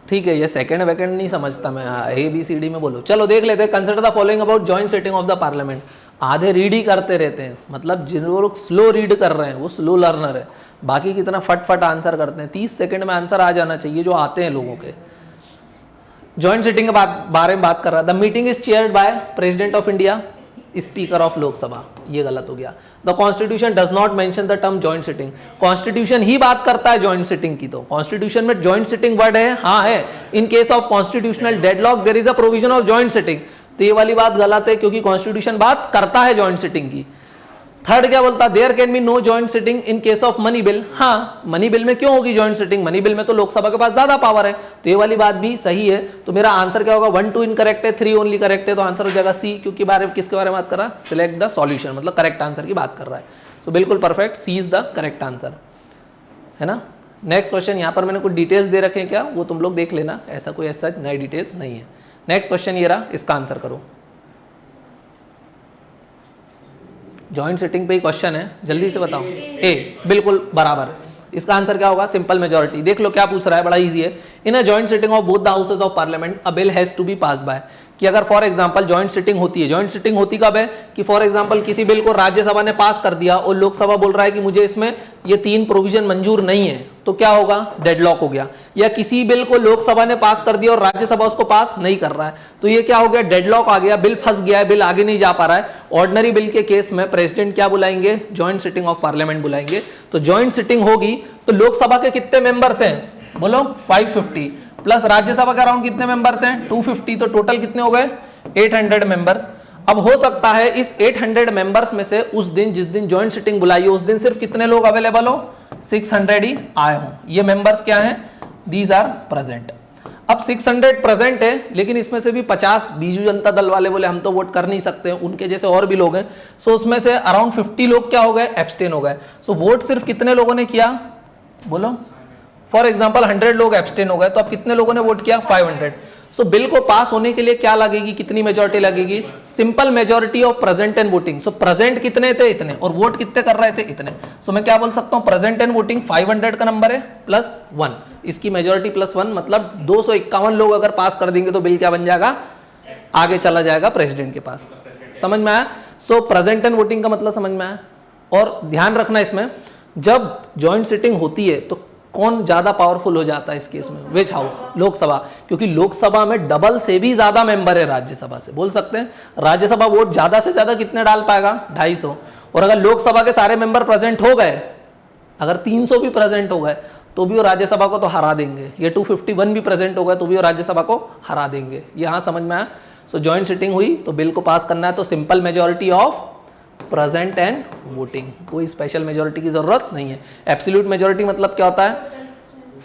ठीक है, ये सेकंड वैकेंड नहीं समझता मैं, ABCD में बोलो। चलो देख लेते हैं। Consider the following about joint sitting of the parliament. आधे रीड ही करते रहते हैं, मतलब जिन लोग स्लो रीड कर रहे हैं वो स्लो लर्नर है, बाकी कितना फट आंसर करते हैं। 30 सेकंड में आंसर आ जाना चाहिए जो आते हैं लोगों के। जॉइंट सिटिंग के बारे में बात कर रहा है। The meeting is chaired by president of India, speaker of Lok Sabha, ये गलत हो गया। The constitution does not mention the term joint sitting, constitution ही बात करता है जॉइंट सिटिंग की, तो कॉन्स्टिट्यूशन में जॉइंट सिटिंग वर्ड है, हाँ है। In case of constitutional deadlock there is a provision of joint sitting, तो ये वाली बात गलत है क्योंकि कॉन्स्टिट्यूशन बात करता है जॉइंट सिटिंग की। थर्ड क्या बोलता है, there can be no joint sitting in case of money bill, हाँ मनी बिल में क्यों होगी जॉइंट सिटिंग, मनी बिल में तो लोकसभा के पास ज्यादा पावर है, तो ये वाली बात भी सही है। तो मेरा आंसर क्या होगा, 1 2 इनकरेक्ट है, 3 ओनली करेक्ट है, तो आंसर हो जाएगा सी, क्योंकि बारे में किसके बारे में बात कर रहा है, सिलेक्ट द सॉल्यूशन, मतलब करेक्ट आंसर की बात कर रहा है। तो बिल्कुल perfect, C is the correct answer, है ना। नेक्स्ट क्वेश्चन, यहाँ पर मैंने कुछ डिटेल्स दे रखे हैं क्या, वो तुम लोग देख लेना, ऐसा कोई ऐसा नई डिटेल्स नहीं है। नेक्स्ट क्वेश्चन ये रहा, इसका आंसर करो। जॉइंट सिटिंग पे ही क्वेश्चन है, जल्दी से बताओ। ए बिल्कुल बराबर, इसका आंसर क्या होगा, सिंपल मेजॉरिटी। देख लो क्या पूछ रहा है, बड़ा इजी है। In a joint sitting of both the houses of parliament a bill has to be passed by, कि अगर फॉर एग्जांपल जॉइंट सिटिंग होती है, जॉइंट सिटिंग होती कब है कि फॉर एग्जांपल किसी बिल को राज्यसभा ने पास कर दिया और लोकसभा बोल रहा है कि मुझे इसमें ये 3 प्रोविजन मंजूर नहीं है, तो क्या होगा, डेडलॉक हो गया। या किसी बिल को लोकसभा ने पास कर दिया और राज्यसभा उसको पास नहीं कर रहा है, तो ये क्या हो गया, डेडलॉक आ गया, बिल फंस गया है, बिल आगे नहीं जा पा रहा है। ऑर्डिनरी बिल के केस में प्रेसिडेंट क्या बुलाएंगे, जॉइंट सिटिंग ऑफ पार्लियामेंट बुलाएंगे। तो जॉइंट सिटिंग होगी तो लोकसभा के कितने मेंबर्स हैं, बोलो 550, प्लस राज्यसभा का अराउंड कितने मेंबर्स हैं 250, तो टोटल कितने हो गए 800 मेंबर्स। अब हो सकता है इस 800 मेंबर्स में से उस दिन जिस दिन जॉइंट सिटिंग बुलाई हो उस दिन सिर्फ कितने लोग अवेलेबल हो, 600 ही आए हों। ये मेंबर्स क्या हैं, दीज आर प्रेजेंट। अब 600 प्रेजेंट है, लेकिन इसमें से भी 50 बीजू जनता दल वाले बोले हम तो वोट कर नहीं सकते, उनके जैसे और भी लोग हैं, सो उसमें से अराउंड 50 लोग क्या हो गए, एब्सटेन हो गए। सो वोट सिर्फ कितने लोगों ने किया, बोलो फॉर एग्जाम्पल 100 लोग एब्सटेन हो गए, तो अब कितने लोगों ने वोट किया, 500। सो बिल को पास होने के लिए क्या लगेगी, कितनी मेजोरिटी लगेगी, simple majority of present and voting. So present कितने थे, इतने, और वोट कितने कर रहे थे, इतने। सो मैं क्या बोल सकता हूं, प्रेजेंट एंड वोटिंग 500 का नंबर है प्लस 1, इसकी मेजोरिटी प्लस 1, मतलब 251 लोग अगर पास कर देंगे तो बिल क्या बन जाएगा, आगे चला जाएगा प्रेसिडेंट के पास। समझ में आया। सो प्रेजेंट एंड वोटिंग का मतलब समझ में आया। और ध्यान रखना इसमें, जब जॉइंट सिटिंग होती है तो कौन ज्यादा पावरफुल हो जाता है इस केस में, विच हाउस, लोकसभा, क्योंकि लोकसभा में डबल से भी ज्यादा मेंबर है राज्यसभा से। बोल सकते हैं राज्यसभा वोट ज्यादा से ज्यादा कितने डाल पाएगा, 250, और अगर लोकसभा के सारे मेंबर प्रेजेंट हो गए, अगर 300 भी प्रेजेंट हो गए तो भी वो राज्यसभा को तो हरा देंगे। ये 251 भी प्रेजेंट हो गए तो भी वो राज्यसभा को हरा देंगे। यहाँ समझ में आया। सो जॉइंट सिटिंग हुई तो बिल को पास करना है तो simple majority of present and voting, कोई स्पेशल मेजोरिटी की जरूरत नहीं है। एब्सोल्यूट मेजोरिटी मतलब क्या होता है,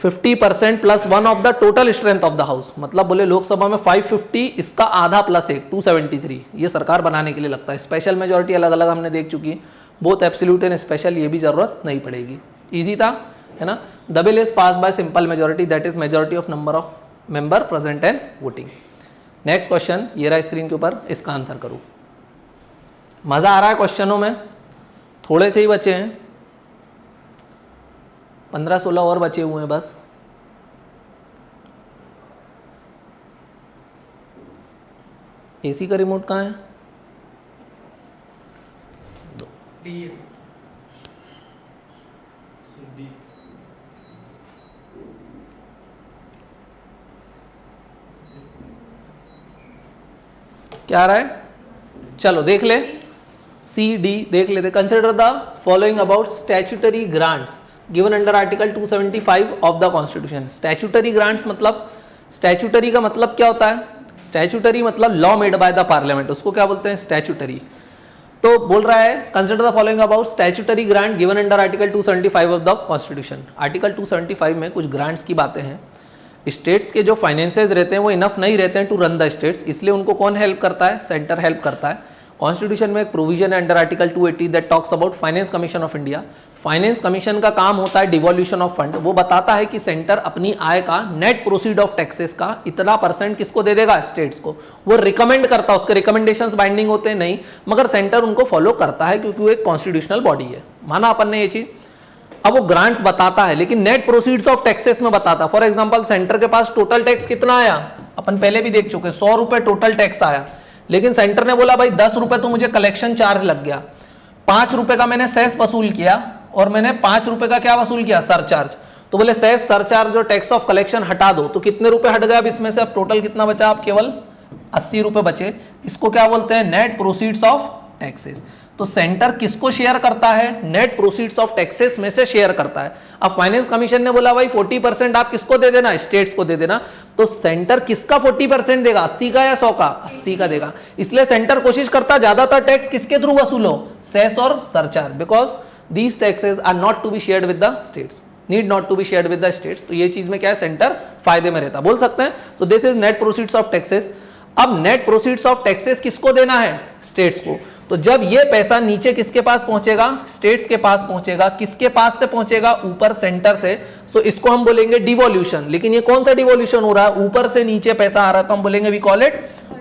50% plus 1 of the total strength of the house. मतलब बोले लोकसभा में 550, इसका आधा प्लस 1 273, ये सरकार बनाने के लिए लगता है। स्पेशल मेजोरिटी अलग अलग हमने देख चुकी है, बोथ एब्सोल्यूट एंड स्पेशल, ये भी जरूरत नहीं पड़ेगी। इजी था, है ना। The bill is pass bye simple majority, that is majority of number of member present and voting. Next question ये रहा स्क्रीन के ऊपर, इसका आंसर करो। मजा आ रहा है क्वेश्चनों में, थोड़े से ही बचे हैं, 15-16 और बचे हुए हैं बस। एसी का रिमोट कहाँ है, क्या आ रहा है, चलो देख ले, सी डी देख लेते। Consider the following about statutory grants given under article 275 of the constitution. Statutory grants मतलब, स्टैट्यूटरी का मतलब क्या होता है, स्टैट्यूटरी मतलब law made by the parliament, उसको क्या बोलते हैं, स्टैट्यूटरी। तो बोल रहा है consider the following about statutory grant given under article 275 of the constitution. Article 275 में कुछ ग्रांट्स की बातें हैं। स्टेट्स के जो फाइनेंसेस रहते हैं वो इनफ नहीं रहते हैं टू रन द स्टेट्स, इसलिए उनको कौन हेल्प करता है, सेंटर हेल्प करता है। कॉन्स्टिट्यूशन में एक प्रोविजन है under article 280 that talks about finance commission of India. Finance commission का काम होता है डिवोल्यूशन ऑफ फंड, वो बताता है कि सेंटर अपनी आय का नेट प्रोसीड ऑफ टैक्सेस का इतना % किसको दे देगा, स्टेट्स को। वो रिकमेंड करता है, उसके रिकमेंडेशंस बाइंडिंग होते हैं नहीं, मगर सेंटर उनको फॉलो करता है क्योंकि वो एक कॉन्स्टिट्यूशनल बॉडी है, माना अपन ने ये चीज। अब वो ग्रांट्स बताता है लेकिन नेट प्रोसीड्स ऑफ टैक्सेस में बताता है। फॉर एग्जांपल सेंटर के पास टोटल टैक्स कितना आया, अपन पहले भी देख चुके, 100 रुपए टोटल टैक्स आया, लेकिन सेंटर ने बोला भाई 10 रुपए तो मुझे कलेक्शन चार्ज लग गया, 5 रुपए का मैंने सेस वसूल किया और मैंने 5 रुपए का क्या वसूल किया, सरचार्ज। तो बोले सेस सरचार्ज और टैक्स ऑफ कलेक्शन हटा दो, तो कितने रुपए हट गए अब इसमें से, अब टोटल कितना बचा, अब केवल 80 रुपए बचे। इसको क्या बोलते हैं, नेट प्रोसीड्स ऑफ टैक्सेस। तो सेंटर किसको शेयर करता है, नेट प्रोसीड्स ऑफ टैक्सेस में से शेयर करता है। अब फाइनेंस कमीशन ने बोला भाई 40% आप किसको दे देना, स्टेट्स को दे देना, तो सेंटर किसका 40% देगा, 80 का या 100 का, 80 का देगा। इसलिए सेंटर कोशिश करता है ज्यादातर टैक्स किसके थ्रू वसूलो, सेस और surcharge, because these taxes are not to be shared with the states, need not to be shared with the states. तो ये चीज में क्या है, सेंटर फायदे में रहता, बोल सकते हैं। So this is net proceeds of taxes. अब नेट प्रोसीड्स ऑफ टैक्सेस किसको देना है, स्टेट्स को। तो जब ये पैसा नीचे किसके पास पहुंचेगा, स्टेट्स के पास पहुंचेगा। किसके पास से पहुंचेगा, ऊपर सेंटर से। सो इसको हम बोलेंगे डिवोल्यूशन। लेकिन ये कौन सा डिवोल्यूशन हो रहा है, ऊपर से नीचे पैसा आ रहा है, तो हम बोलेंगे we call it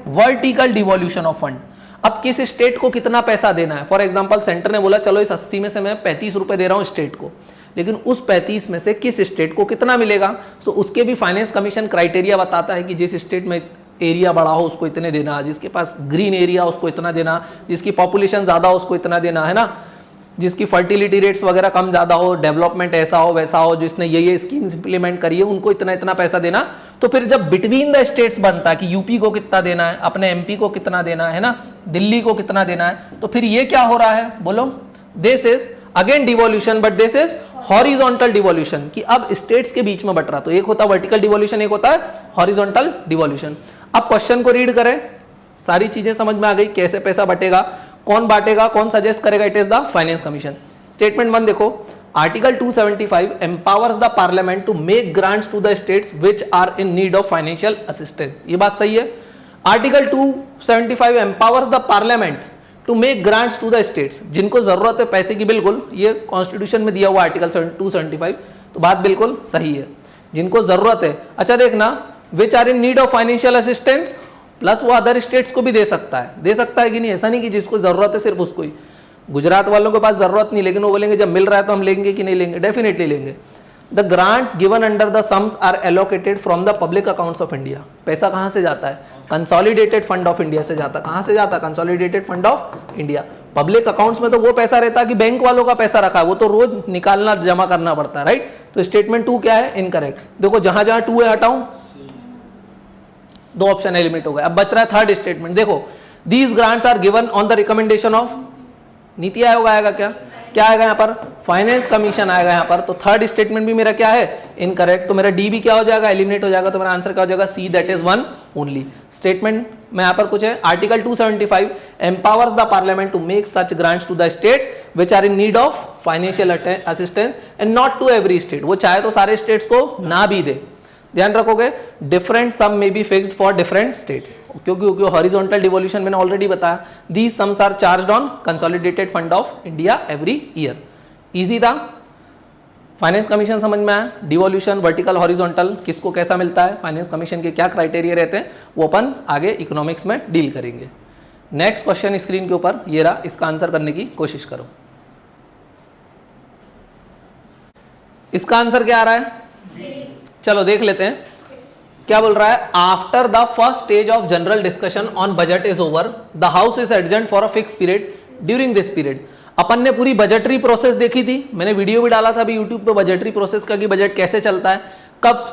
vertical devolution of fund. अब किस स्टेट को कितना पैसा देना है, फॉर एग्जांपल सेंटर ने बोला चलो इस 80 में से मैं 35 रुपए दे रहा हूं स्टेट को, लेकिन उस 35 में से किस स्टेट को कितना मिलेगा। सो उसके भी फाइनेंस कमीशन क्राइटेरिया बताता है कि जिस स्टेट में एरिया बड़ा हो उसको इतने देना, जिसके पास ग्रीन एरिया उसको इतना देना, जिसकी पॉपुलेशन ज्यादा हो उसको इतना देना, है ना, जिसकी फर्टिलिटी रेट्स वगैरह कम ज्यादा हो, डेवलपमेंट ऐसा हो वैसा हो, जिसने ये स्कीम्स इंप्लीमेंट करी है उनको इतना इतना पैसा देना। तो फिर जब बिटवीन द स्टेट्स बनता है कि यूपी को कितना देना है, अपने एमपी को कितना देना है ना, दिल्ली को कितना देना है, तो फिर ये क्या हो रहा है, बोलो, this is again devolution, but this is horizontal devolution, कि अब स्टेट्स के बीच में बट रहा। तो एक होता है वर्टिकल डिवोल्यूशन, एक होता है हॉरिजॉन्टल डिवोल्यूशन। अब क्वेश्चन को रीड करें, सारी चीजें समझ में आ गई, कैसे पैसा बटेगा, कौन बांटेगा, कौन सजेस्ट करेगा, it is the finance commission. Statement 1 देखो, article 275 empowers the parliament to make grants to the states which are in need of financial assistance. ये बात सही है। Article 275 empowers the parliament to make grants to the states, जिनको जरूरत है पैसे की, बिल्कुल ये कॉन्स्टिट्यूशन में दिया हुआ आर्टिकल 275, तो बात बिल्कुल सही है, जिनको जरूरत है। अच्छा देखना, which are in need of financial assistance, plus वो अदर स्टेट्स को भी दे सकता है कि नहीं, ऐसा नहीं कि जिसको जरूरत है सिर्फ उसको ही। गुजरात वालों के पास जरूरत नहीं, लेकिन वो बोलेंगे जब मिल रहा है तो हम लेंगे कि नहीं लेंगे, डेफिनेटली लेंगे। The grants given under the sums are allocated from the public accounts of India. पैसा कहां से जाता है, कंसोलिडेटेड फंड ऑफ इंडिया से जाता है। कहां से जाता है, consolidated fund of India. Public accounts में तो वो पैसा रहता है कि बैंक वालों का पैसा रखा है, वो तो रोज निकालना जमा करना पड़ता है, राइट। तो स्टेटमेंट 2 क्या है, इनकरेक्ट। देखो जहां जहां 2 है हटाऊं, 2 ऑप्शन एलिमिनेट हो गए। अब बच रहा है थर्ड स्टेटमेंट। देखो, these grants are given on the recommendation of, NITI Aayog आएगा क्या आएगा यहाँ पर, फाइनेंस कमीशन आएगा यहाँ पर। तो थर्ड स्टेटमेंट भी मेरा क्या है, इनकरेक्ट। तो मेरा डी भी क्या हो जाएगा, एलिमिनेट हो जाएगा। तो मेरा आंसर क्या हो जाएगा, see, that is 1 only. Statement में यहाँ पर कुछ है, article 275 empowers the parliament to make such grants to the states which are in need of financial assistance and not to every state. वो चाहे तो सारे स्टेट्स को ना भी दे, ध्यान रखोगे। डिफरेंट सम में be fixed for different states, क्योंकि हॉरिजॉन्टल डिवोल्यूशन मैंने ऑलरेडी बताया। These sums are charged on consolidated fund of India every year. Easy था, फाइनेंस कमीशन समझ में आया। डिवोल्यूशन, वर्टिकल, हॉरिजॉन्टल किसको कैसा मिलता है, फाइनेंस कमीशन के क्या क्राइटेरिया रहते हैं, वो अपन आगे इकोनॉमिक्स में डील करेंगे। नेक्स्ट क्वेश्चन स्क्रीन के ऊपर ये रहा, इसका आंसर करने की कोशिश करो। इसका आंसर क्या आ रहा है, चलो देख लेते हैं क्या बोल रहा है। After the first stage of general discussion on budget is over, the house is adjourned for a fix period during this period. अपन ने पूरी बजटरी प्रोसेस देखी थी, मैंने वीडियो भी डाला था अभी यूट्यूब पे बजटरी प्रोसेस का, कि बजट कैसे चलता है, कब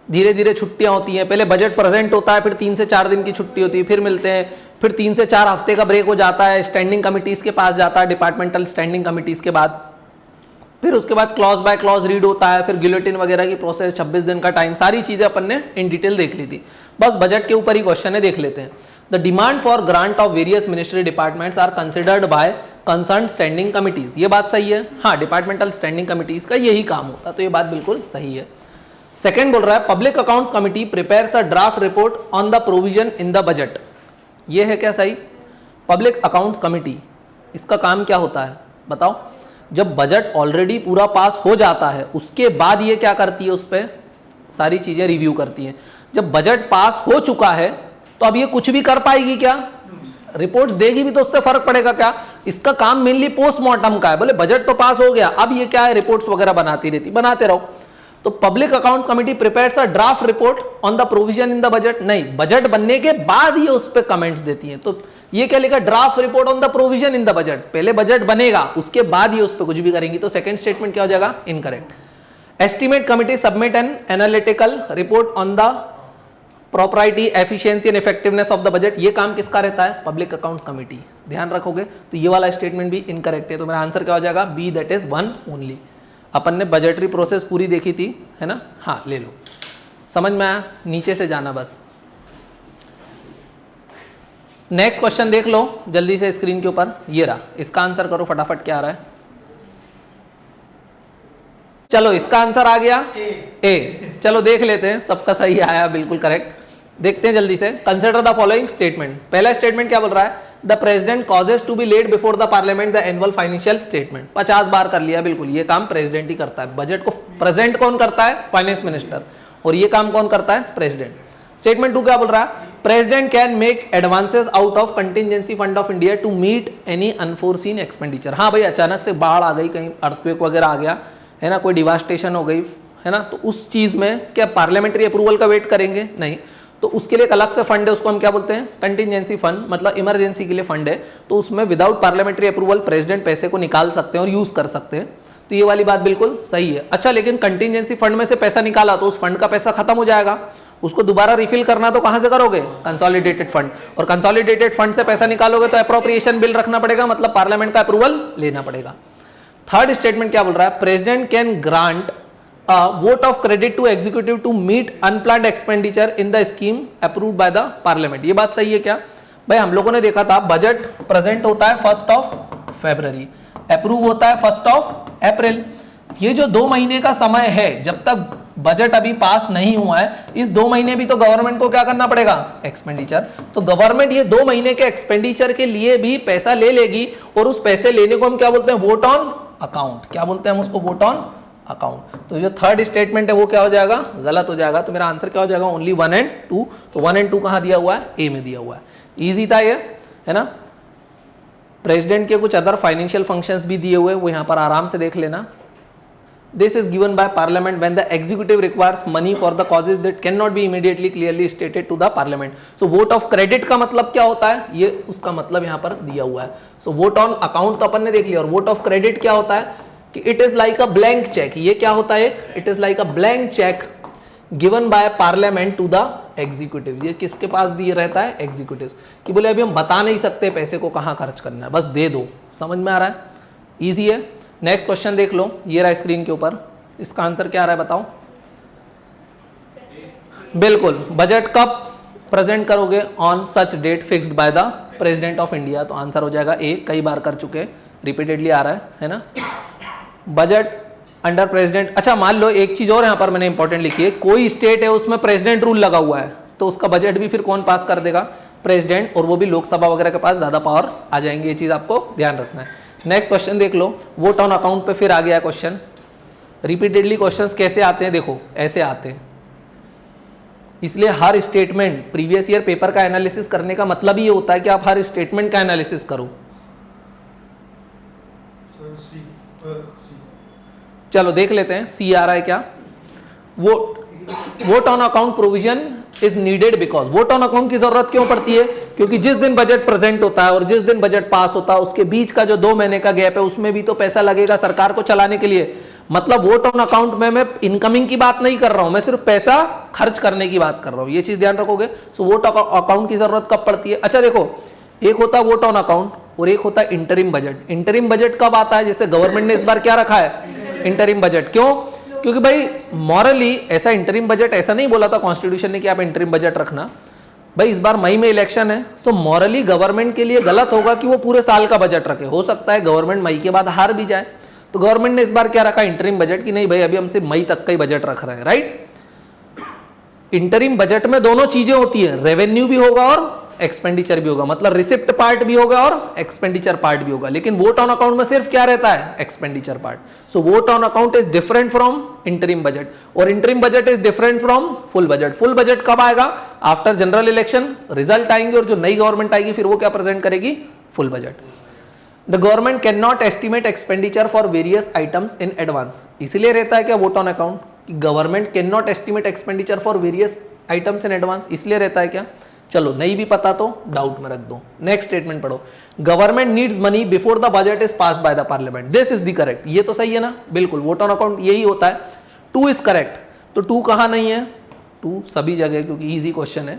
धीरे धीरे छुट्टियां होती हैं। पहले बजट प्रेजेंट होता है, फिर 3 से 4 दिन की छुट्टी होती है, फिर मिलते हैं, फिर 3 से 4 हफ्ते का ब्रेक हो जाता है, स्टैंडिंग कमिटीज के पास जाता है, डिपार्टमेंटल स्टैंडिंग कमिटीज के बाद, फिर उसके बाद क्लॉज बाय क्लॉज रीड होता है, फिर गिलोटिन वगैरह की प्रोसेस, 26 दिन का टाइम, सारी चीजें अपन ने इन डिटेल देख ली थी। बस बजट के ऊपर ही क्वेश्चन है, देख लेते हैं। The demand for grant of various ministry departments are considered by concern standing committees. ये बात सही है, हाँ, डिपार्टमेंटल स्टैंडिंग कमिटीज का यही काम होता है, तो ये बात बिल्कुल सही है। सेकेंड बोल रहा है, public accounts committee prepares a draft report on the provision in the budget. ये है क्या सही, पब्लिक अकाउंट्स कमिटी, इसका काम क्या होता है बताओ। जब बजट ऑलरेडी पूरा पास हो जाता है, उसके बाद ये क्या करती है, उस पर सारी चीजें रिव्यू करती है। जब बजट पास हो चुका है तो अब ये कुछ भी कर पाएगी क्या, रिपोर्ट्स देगी भी तो उससे फर्क पड़ेगा क्या। इसका काम मेनली पोस्टमार्टम का है। बोले बजट तो पास हो गया, अब ये क्या है, रिपोर्ट्स वगैरह बनाती रहती, बनाते रहो। तो public accounts committee prepares a draft report on the provision in the budget, नहीं, बजट बनने के बाद ये उस पर कमेंट्स देती है। तो ये क्या लिखा, draft report on the provision in the budget, पहले बजट बनेगा उसके बाद ये उस पर कुछ भी करेंगी। तो सेकंड स्टेटमेंट क्या हो जाएगा, incorrect. Estimate committee submit an analytical report on the property efficiency and effectiveness of the budget. ये काम किसका रहता है? Public accounts committee. ध्यान रखोगे तो ये वाला स्टेटमेंट भी इनकरेक्ट है, तो मेरा आंसर क्या हो जाएगा? B, that is one only. अपन ने बजटरी प्रोसेस पूरी देखी थी, है ना? हाँ, ले लो, समझ में आया? नीचे से जाना बस। नेक्स्ट क्वेश्चन देख लो जल्दी से स्क्रीन के ऊपर, ये रहा, इसका आंसर करो फटाफट। क्या आ रहा है? चलो इसका आंसर आ गया ए। चलो देख लेते हैं, सबका सही आया, बिल्कुल करेक्ट। देखते हैं जल्दी से। Consider the following statement. पहला स्टेटमेंट क्या बोल रहा है? The president causes to be laid before the parliament the annual financial statement. 50 बार कर लिया, बिल्कुल ये काम प्रेसिडेंट ही करता है। बजट को प्रेजेंट कौन करता है? Finance minister. और ये काम कौन करता है? प्रेसिडेंट। स्टेटमेंट 2 क्या बोल रहा है? President can make advances out of contingency fund of India to meet any unforeseen expenditure. हाँ भाई, अचानक से बाढ़ आ गई, कहीं अर्थक्वेक वगैरह आ गया, है ना, कोई डिवास्टेशन हो गई, है ना, तो उस चीज में क्या पार्लियामेंट्री अप्रूवल का वेट करेंगे? नहीं। तो उसके लिए एक अलग से फंड है, उसको हम क्या बोलते हैं? कंटिजेंसी फंड, मतलब इमरजेंसी के लिए फंड है। तो उसमें विदाउट पार्लियामेंट्री अप्रूवल प्रेसिडेंट पैसे को निकाल सकते हैं और यूज कर सकते हैं। तो ये वाली बात बिल्कुल सही है। अच्छा, लेकिन कंटिजेंसी फंड में से पैसा निकाला तो उस फंड का पैसा खत्म हो जाएगा, उसको दोबारा रिफिल करना तो कहां से करोगे? Consolidated fund. और कंसोलिडेटेड फंड से पैसा निकालोगे तो अप्रोप्रिएशन बिल रखना पड़ेगा, मतलब पार्लियामेंट का अप्रूवल लेना पड़ेगा। थर्ड स्टेटमेंट क्या बोल रहा है? President can grant a vote of credit to executive to meet unplanned expenditure in the scheme approved by the parliament। ये बात सही है क्या भाई? हम लोगों ने देखा था बजट प्रेजेंट होता है 1 फरवरी, अप्रूव होता है 1 अप्रैल। ये जो 2 महीने का समय है, जब तक बजट अभी पास नहीं हुआ है, इस 2 महीने भी तो गवर्नमेंट को क्या करना पड़ेगा? एक्सपेंडिचर। तो गवर्नमेंट ये 2 महीने के एक्सपेंडिचर के लिए भी पैसा ले लेगी, और उस पैसे लेने को हम क्या बोलते हैं? Vote on account. क्या बोलते हैं हम उसको? Vote on account. तो जो थर्ड स्टेटमेंट है वो क्या हो जाएगा? गलत हो जाएगा। तो मेरा आंसर क्या हो जाएगा? ओनली 1 और 2। तो 1 और 2 कहां दिया हुआ है? ए में दिया हुआ है। इजी था ये, है ना? प्रेसिडेंट के कुछ अदर फाइनेंशियल फंक्शंस भी दिए हुए, वो यहां पर आराम से देख लेना। This is given by parliament when the executive requires money for the causes that can not be immediately clearly stated to the parliament. So vote of credit का मतलब क्या होता है? ये उसका मतलब यहां पर दिया हुआ है। सो वोट ऑन अकाउंट तो अपन ने देख लिया, और वोट ऑफ क्रेडिट क्या होता है? कि it is like a blank cheque. ये क्या होता है? It is like a blank cheque given by parliament to the executive. ये किसके पास दिए रहता है? एग्जीक्यूटिव। कि बोले अभी हम बता नहीं सकते पैसे को कहां खर्च करना है, बस दे दो। समझ में आ रहा है? इजी है। नेक्स्ट क्वेश्चन देख लो, ये रहा स्क्रीन के ऊपर। इसका आंसर क्या आ रहा है बताओ? बिल्कुल, बजट कब प्रेजेंट करोगे? On such date fixed by the president of India. तो आंसर हो जाएगा ए। कई बार कर चुके, रिपीटेडली आ रहा है ना? Budget under president. अच्छा, मान लो एक चीज और यहां पर मैंने इंपॉर्टेंट लिखी है, कोई स्टेट है उसमें प्रेसिडेंट रूल लगा हुआ है, तो उसका बजट भी फिर कौन पास कर देगा? प्रेसिडेंट। और वो भी लोकसभा वगैरह के पास ज्यादा पावर्स आ जाएंगे। ये चीज आपको ध्यान रखना है। नेक्स्ट क्वेश्चन देख लो, वोट ऑन अकाउंट पे फिर आ गया क्वेश्चन। रिपीटेडली क्वेश्चंस कैसे आते हैं? देखो ऐसे आते हैं। इसलिए हर स्टेटमेंट, प्रीवियस ईयर पेपर का एनालिसिस करने का मतलब ही ये होता है कि आप हर स्टेटमेंट का एनालिसिस करो। चलो देख लेते हैं, सी आ रहा है क्या? Vote on account provision is needed because. Vote on account की जरूरत क्यों पड़ती है? क्योंकि जिस दिन बजट प्रेजेंट होता है और जिस दिन बजट पास होता है, उसके बीच का जो 2 महीने का गैप है, उसमें भी तो पैसा लगेगा सरकार को चलाने के लिए। मतलब वोट ऑन अकाउंट में मैं इनकमिंग की बात नहीं कर रहा हूं, मैं सिर्फ पैसा खर्च करने की बात कर रहा हूं। ये चीज ध्यान रखोगे। सो वोट अकाउंट की जरूरत कब पड़ती है? अच्छा देखो, एक होता है वोट ऑन अकाउंट और एक होता है इंटरिम बजट। इंटरिम बजट कब आता है? जैसे गवर्नमेंट ने इस बार क्या रखा है? Interim budget. क्यों? क्योंकि भाई मॉरली ऐसा इंटरिम बजट ऐसा नहीं बोला था कॉन्स्टिट्यूशन ने कि आप इंटरिम बजट रखना। भाई इस बार मई में इलेक्शन है, सो मॉरली गवर्नमेंट के लिए गलत होगा कि वो पूरे साल का बजट रखे। हो सकता है गवर्नमेंट मई के बाद हार भी जाए, तो गवर्नमेंट ने इस बार क्या रखा? Interim budget. कि नहीं भाई अभी हम सिर्फ मई तक का ही बजट रख रहे हैं, राइट? इंटरिम बजट में दोनों चीजें होती है, रेवेन्यू भी होगा और एक्सपेंडिचर भी होगा, मतलब रिसिप्ट पार्ट भी होगा और एक्सपेंडिचर पार्ट भी होगा। लेकिन वोट ऑन अकाउंट में सिर्फ क्या रहता है? Expenditure part. So vote on account is different from interim budget, और interim budget is different from full budget. Full budget कब आएगा? आफ्टर जनरल इलेक्शन, रिजल्ट आएंगे और जो नई गवर्नमेंट आएगी फिर वो क्या प्रेजेंट करेगी? Full budget. The government can not estimate expenditure for various items in advance. इसलिए रहता है क्या vote on account? Government can not estimate expenditure for various items in advance, इसलिए रहता है क्या? चलो नहीं भी पता तो डाउट में रख दो। नेक्स्ट स्टेटमेंट पढ़ो, government needs money before the budget is passed by the parliament. This is the correct. ये तो सही है ना? बिल्कुल, वोट ऑन अकाउंट यही होता है। 2 इज करेक्ट, तो 2 कहाँ नहीं है, 2 सभी जगह, क्योंकि इजी क्वेश्चन है।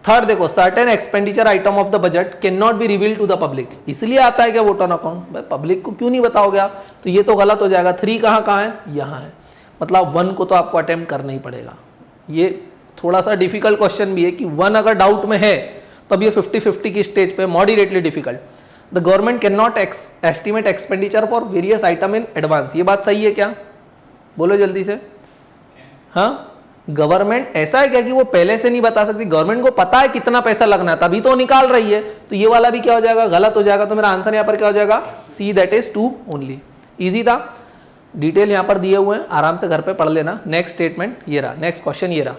थर्ड देखो, certain expenditure item of the budget can not be reveal to the public, इसलिए आता है क्या वोट ऑन अकाउंट, पब्लिक को क्यों नहीं बताओगे आप, तो ये तो गलत हो जाएगा। 3 कहाँ है, यहाँ है, मतलब 1 को तो आपको अटेम्प्ट करना ही पड़ेगा। ये थोड़ा सा डिफिकल्ट क्वेश्चन भी है कि 1 अगर डाउट में है तब ये 50-50 की स्टेज पे moderately difficult. The government can not estimate expenditure for various item in advance, ये बात सही है क्या, बोलो जल्दी से। हाँ, गवर्नमेंट ऐसा है क्या कि वो पहले से नहीं बता सकती, गवर्नमेंट को पता है कितना पैसा लगना है तभी तो निकाल रही है, तो ये वाला भी क्या हो जाएगा, गलत हो जाएगा। तो मेरा आंसर यहाँ पर क्या हो जाएगा, see, that is 2 only. Easy था, डिटेल यहाँ पर दिए हुए हैं, आराम से घर पे पढ़ लेना। नेक्स्ट स्टेटमेंट ये रहा, नेक्स्ट क्वेश्चन ये रहा।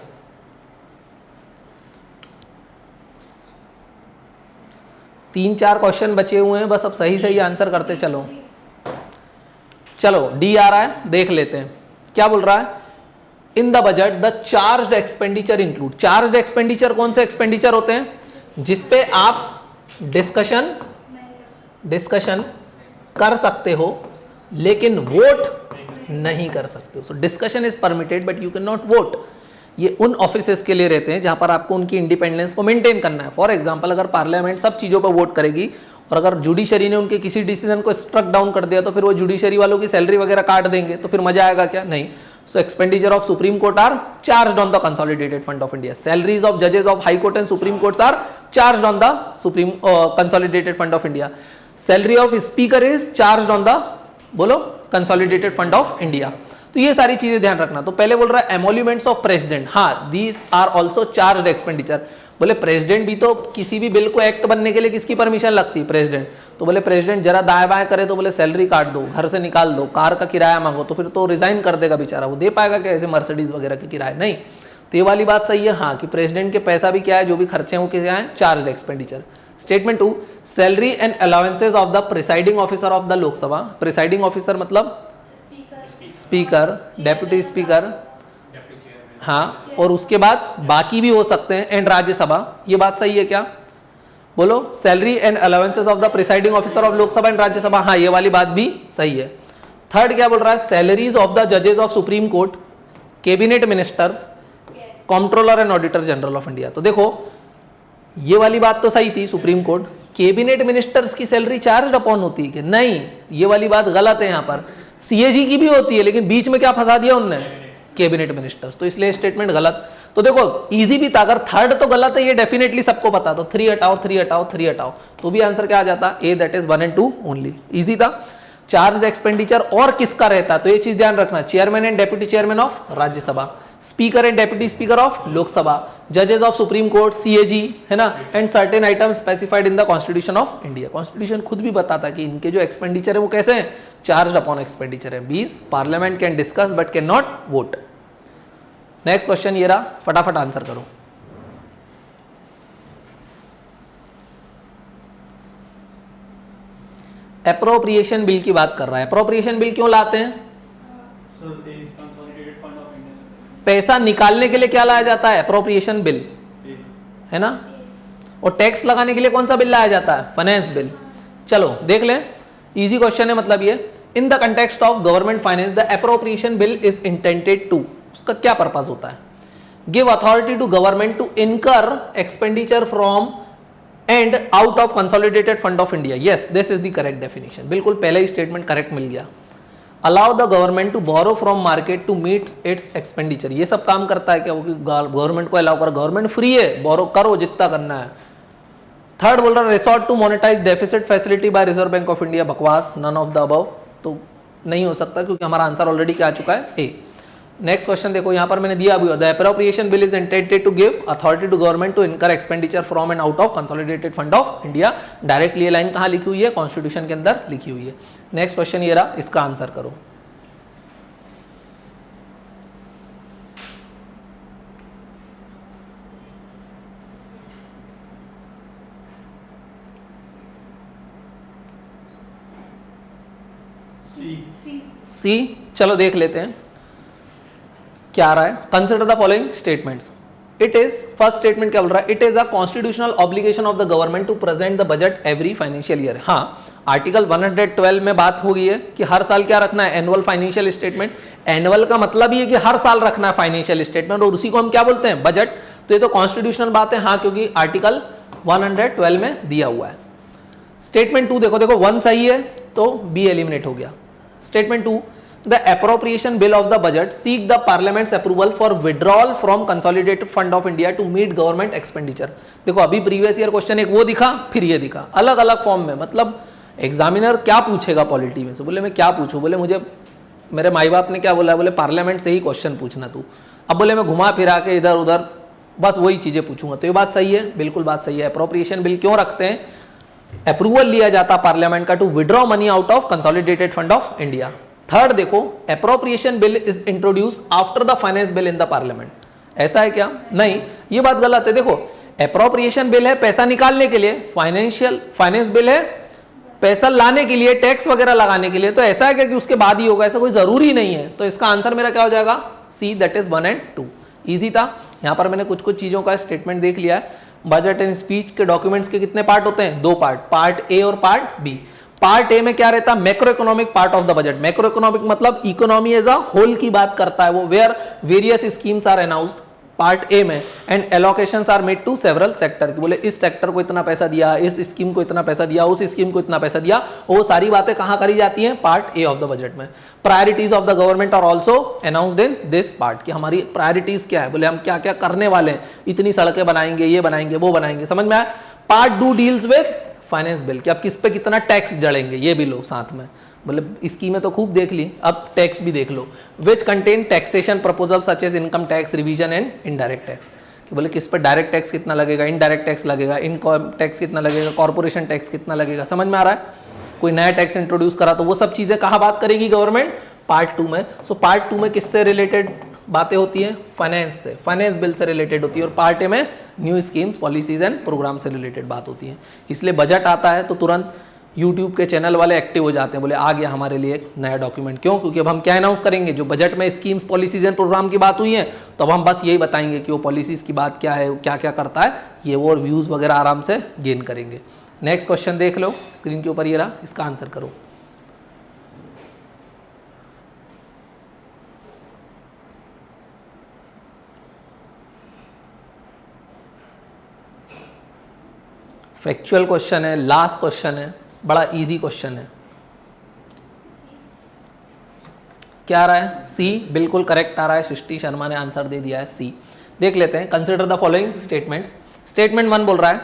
तीन चार क्वेश्चन बचे हुए हैं बस, अब सही सही आंसर करते चलो। चलो डी आ रहा है, देख लेते हैं क्या बोल रहा है। In the budget the charged expenditure include, charged expenditure कौन से एक्सपेंडिचर होते हैं, जिसपे आप डिस्कशन कर सकते हो लेकिन वोट नहीं कर सकते हो। So discussion is permitted but you can not vote. ये उन ऑफिसेस के लिए रहते हैं जहां पर आपको उनकी इंडिपेंडेंस को मेंटेन करना है। फॉर एग्जांपल, अगर पार्लियामेंट सब चीजों पर वोट करेगी और अगर जुडिशरी ने उनके किसी डिसीजन को स्ट्रक डाउन कर दिया तो फिर वो जुडिशरी वालों की सैलरी वगैरह काट देंगे, तो फिर मजा आएगा क्या, नहीं। So expenditure of Supreme Court are charged on the Consolidated Fund of India. Salaries of judges of High Court and Supreme Courts are charged on the Consolidated Fund of India. Salary of Speaker is charged on the बोलो Consolidated Fund of India. तो ये सारी चीजें ध्यान रखना। तो पहले बोल रहा है एमोल्यूमेंट्स ऑफ प्रेसिडेंट, हाँ these are also charged expenditure. बोले प्रेसिडेंट भी तो किसी भी बिल को एक्ट बनने के लिए किसकी परमिशन लगती है, प्रेसिडेंट। तो बोले प्रेसिडेंट जरा दाएं बाएं करे तो बोले सैलरी काट दो, घर से निकाल दो, कार का किराया मांगो, तो फिर तो रिजाइन कर देगा बेचारा, वो दे पाएगा क्या ऐसे मर्सिडीज वगैरह के किराए, नहीं। तो ये वाली बात सही है, हाँ कि प्रेसिडेंट के पैसा भी क्या है, जो भी खर्चे हैं वो क्या है, charge expenditure. Statement 2, salary and allowances of the presiding officer of the Lok Sabha. Presiding officer मतलब स्पीकर, डेप्यूटी स्पीकर, हाँ, और उसके बाद बाकी भी हो सकते हैं, एंड राज्यसभा। ये बात सही है क्या, बोलो। Salary and allowances of the presiding officer of Lok Sabha and Rajya Sabha, हाँ ये वाली बात भी सही है। थर्ड क्या बोल रहा है, सैलरीज ऑफ द जजेस of supreme court, cabinet ministers, controller and auditor general of India. तो देखो ये वाली बात तो सही थी, सुप्रीम कोर्ट, कैबिनेट मिनिस्टर्स की सैलरी चार्ज अपॉन होती है कि नहीं, ये वाली बात गलत है। यहाँ पर सीएजी की भी होती है, लेकिन बीच में क्या फंसा दिया उनने, कैबिनेट मिनिस्टर्स, तो इसलिए स्टेटमेंट गलत। तो देखो इजी भी था, अगर थर्ड तो गलत है ये डेफिनेटली सबको पता, तो 3 हटाओ 3 हटाओ 3 हटाओ, तो भी आंसर क्या आ जाता, A, that is 1 and 2 only. Easy था। चार्ज एक्सपेंडिचर और किसका रहता, तो ये चीज ध्यान रखना, chairman and deputy chairman of Rajya Sabha, speaker and deputy speaker of Lok Sabha, जजेस ऑफ सुप्रीम कोर्ट, सीएजी, है ना, and certain item specified in the constitution of India. Constitution खुद भी बताता कि इनके जो एक्सपेंडिचर है वो कैसे हैं, चार्ज अपॉन एक्सपेंडिचर है। 20 parliament can discuss but can not vote. Next question ये रहा, फटाफट आंसर करो। एप्रोप्रिएशन बिल की बात कर रहा है। एप्रोप्रिएशन बिल क्यों लाते हैं, पैसा निकालने के लिए क्या लाया जाता है, एप्रोप्रिएशन बिल, है ना। और टैक्स लगाने के लिए कौन सा बिल लाया जाता है, फाइनेंस बिल। चलो देख लें, इजी क्वेश्चन है, मतलब ये, in the context of government finance the appropriation bill is intended to, उसका क्या पर्पस होता है, give authority to government to incur expenditure from and out of consolidated fund of India. Yes, this is the correct definition, बिल्कुल पहले ही statement correct मिल गया। Allow the government to borrow from market to meet its expenditure, ये सब काम करता है क्या, वो गवर्नमेंट को अलाउ कर, गवर्नमेंट फ्री है, बोरो करो जितना करना है। थर्ड बोल रहा, resort to monetize deficit facility by reserve bank of India, बकवास, नन ऑफ द अबव, तो नहीं हो सकता क्योंकि हमारा आंसर ऑलरेडी क्या आ चुका है, ए। नेक्स्ट क्वेश्चन देखो, यहां पर मैंने दिया अभी, the appropriation bill is intended to give authority to government to incur expenditure from and out of consolidated fund of India. Directly ये लाइन कहां लिखी हुई है, कॉन्स्टिट्यूशन के अंदर लिखी हुई है। नेक्स्ट क्वेश्चन ये रहा, इसका आंसर करो। सी, चलो देख लेते हैं क्या आ रहा है। Consider the following statements, it is, first statement क्या बोल रहा है, it is a constitutional obligation of the government to present the budget every financial year. हाँ, आर्टिकल 112 में बात हो गई है कि हर साल क्या रखना है, एनुअल फाइनेंशियल स्टेटमेंट। एनुअल का मतलब ही है कि हर साल रखना है फाइनेंशियल स्टेटमेंट, और उसी को हम क्या बोलते हैं, बजट। तो ये तो कॉन्स्टिट्यूशनल बात है, हाँ, क्योंकि आर्टिकल 112 में दिया हुआ है। स्टेटमेंट 2 देखो, 1 सही है तो बी एलिमिनेट हो गया। Statement 2, the appropriation bill of the budget seek the parliament's approval for withdrawal from consolidated fund of India to meet government expenditure। देखो अभी प्रीवियस ईयर क्वेश्चन एक वो दिखा, फिर ये दिखा, अलग अलग फॉर्म में। मतलब एग्जामिनर क्या पूछेगा पॉलिटी में से, बोले मैं क्या पूछूं, बोले मुझे मेरे माई बाप ने क्या बोला, बोले पार्लियामेंट से ही क्वेश्चन पूछना तू। अब बोले मैं घुमा फिरा के इधर उधर बस वही चीजें पूछूंगा, तो ये बात सही है, बिल्कुल बात सही है। अप्रोप्रिएशन बिल क्यों रखते हैं, अप्रूवल लिया जाता पार्लियामेंट का to withdraw money out of consolidated fund of India. Third देखो, appropriation bill is introduce after the finance bill in the parliament. ऐसा है क्या, नहीं, ये बात गलत है। देखो अप्रोप्रिएशन बिल है पैसा निकालने के लिए, फाइनेंस बिल है पैसा लाने के लिए, टैक्स वगैरह लगाने के लिए। तो ऐसा है क्या कि उसके बाद ही होगा, ऐसा कोई जरूरी नहीं है। तो इसका आंसर मेरा क्या हो जाएगा, सी, दैट इज 1 और 2। इजी था। यहां पर मैंने कुछ कुछ चीजों का स्टेटमेंट देख लिया है। बजट एंड स्पीच के डॉक्यूमेंट्स के कितने पार्ट होते हैं, 2 पार्ट, पार्ट ए और पार्ट बी। पार्ट ए में क्या रहता है, macro economic part of the budget. Macro economic मतलब इकोनॉमी एज अ होल की बात करता है वो, where various schemes are announced part A में, and allocations are made to several sector, कि बोले इस सेक्टर को इतना पैसा दिया, इस स्कीम को इतना पैसा दिया, उस स्कीम को इतना पैसा दिया। वो सारी बातें कहां करी जाती हैं, part A of the budget में। Priorities of the government are also announced in this part, कि हमारी प्रायोरिटीज क्या है, बोले हम क्या क्या करने वाले हैं, इतनी सड़कें बनाएंगे, ये बनाएंगे, वो बनाएंगे, समझ में आया। Part 2 deals with finance bill, कि अब किस पे कितना टैक्स जड़ेंगे, ये भी लो साथ में, मतलब स्कीमें तो खूब देख ली, अब टैक्स भी देख लो। Which contain taxation proposal such as income tax, revision and indirect tax, कि बोले किस पे डायरेक्ट टैक्स कितना लगेगा, इनडायरेक्ट टैक्स लगेगा, इनकम टैक्स कितना लगेगा, कॉर्पोरेशन टैक्स कितना लगेगा, समझ में आ रहा है। कोई नया टैक्स इंट्रोड्यूस करा तो वो सब चीजें कहाँ बात करेगी गवर्नमेंट, पार्ट 2 में। सो पार्ट 2 में किससे रिलेटेड बातें होती हैं, फाइनेंस से, फाइनेंस बिल से रिलेटेड होती है। और पार्ट ए में new schemes, policies and program से रिलेटेड बात होती है। इसलिए बजट आता है तो तुरंत यूट्यूब के चैनल वाले एक्टिव हो जाते हैं, बोले आ गया हमारे लिए एक नया डॉक्यूमेंट। क्यों, क्योंकि अब हम क्या अनाउंस करेंगे, जो बजट में स्कीम्स, पॉलिसीज एंड प्रोग्राम की बात हुई है, तो अब हम बस यही बताएंगे कि वो पॉलिसीज की बात क्या है, क्या क्या करता है, ये वो, और व्यूज वगैरह आराम से गेन करेंगे। नेक्स्ट क्वेश्चन देख लो, स्क्रीन के ऊपर ये रहा, इसका आंसर करो। फैक्चुअल क्वेश्चन है, लास्ट क्वेश्चन है, बड़ा इजी क्वेश्चन है। क्या आ रहा है, सी, बिल्कुल करेक्ट आ रहा है। सृष्टि शर्मा ने आंसर दे दिया है सी। देख लेते हैं, consider the following statements. Statement 1 बोल रहा है,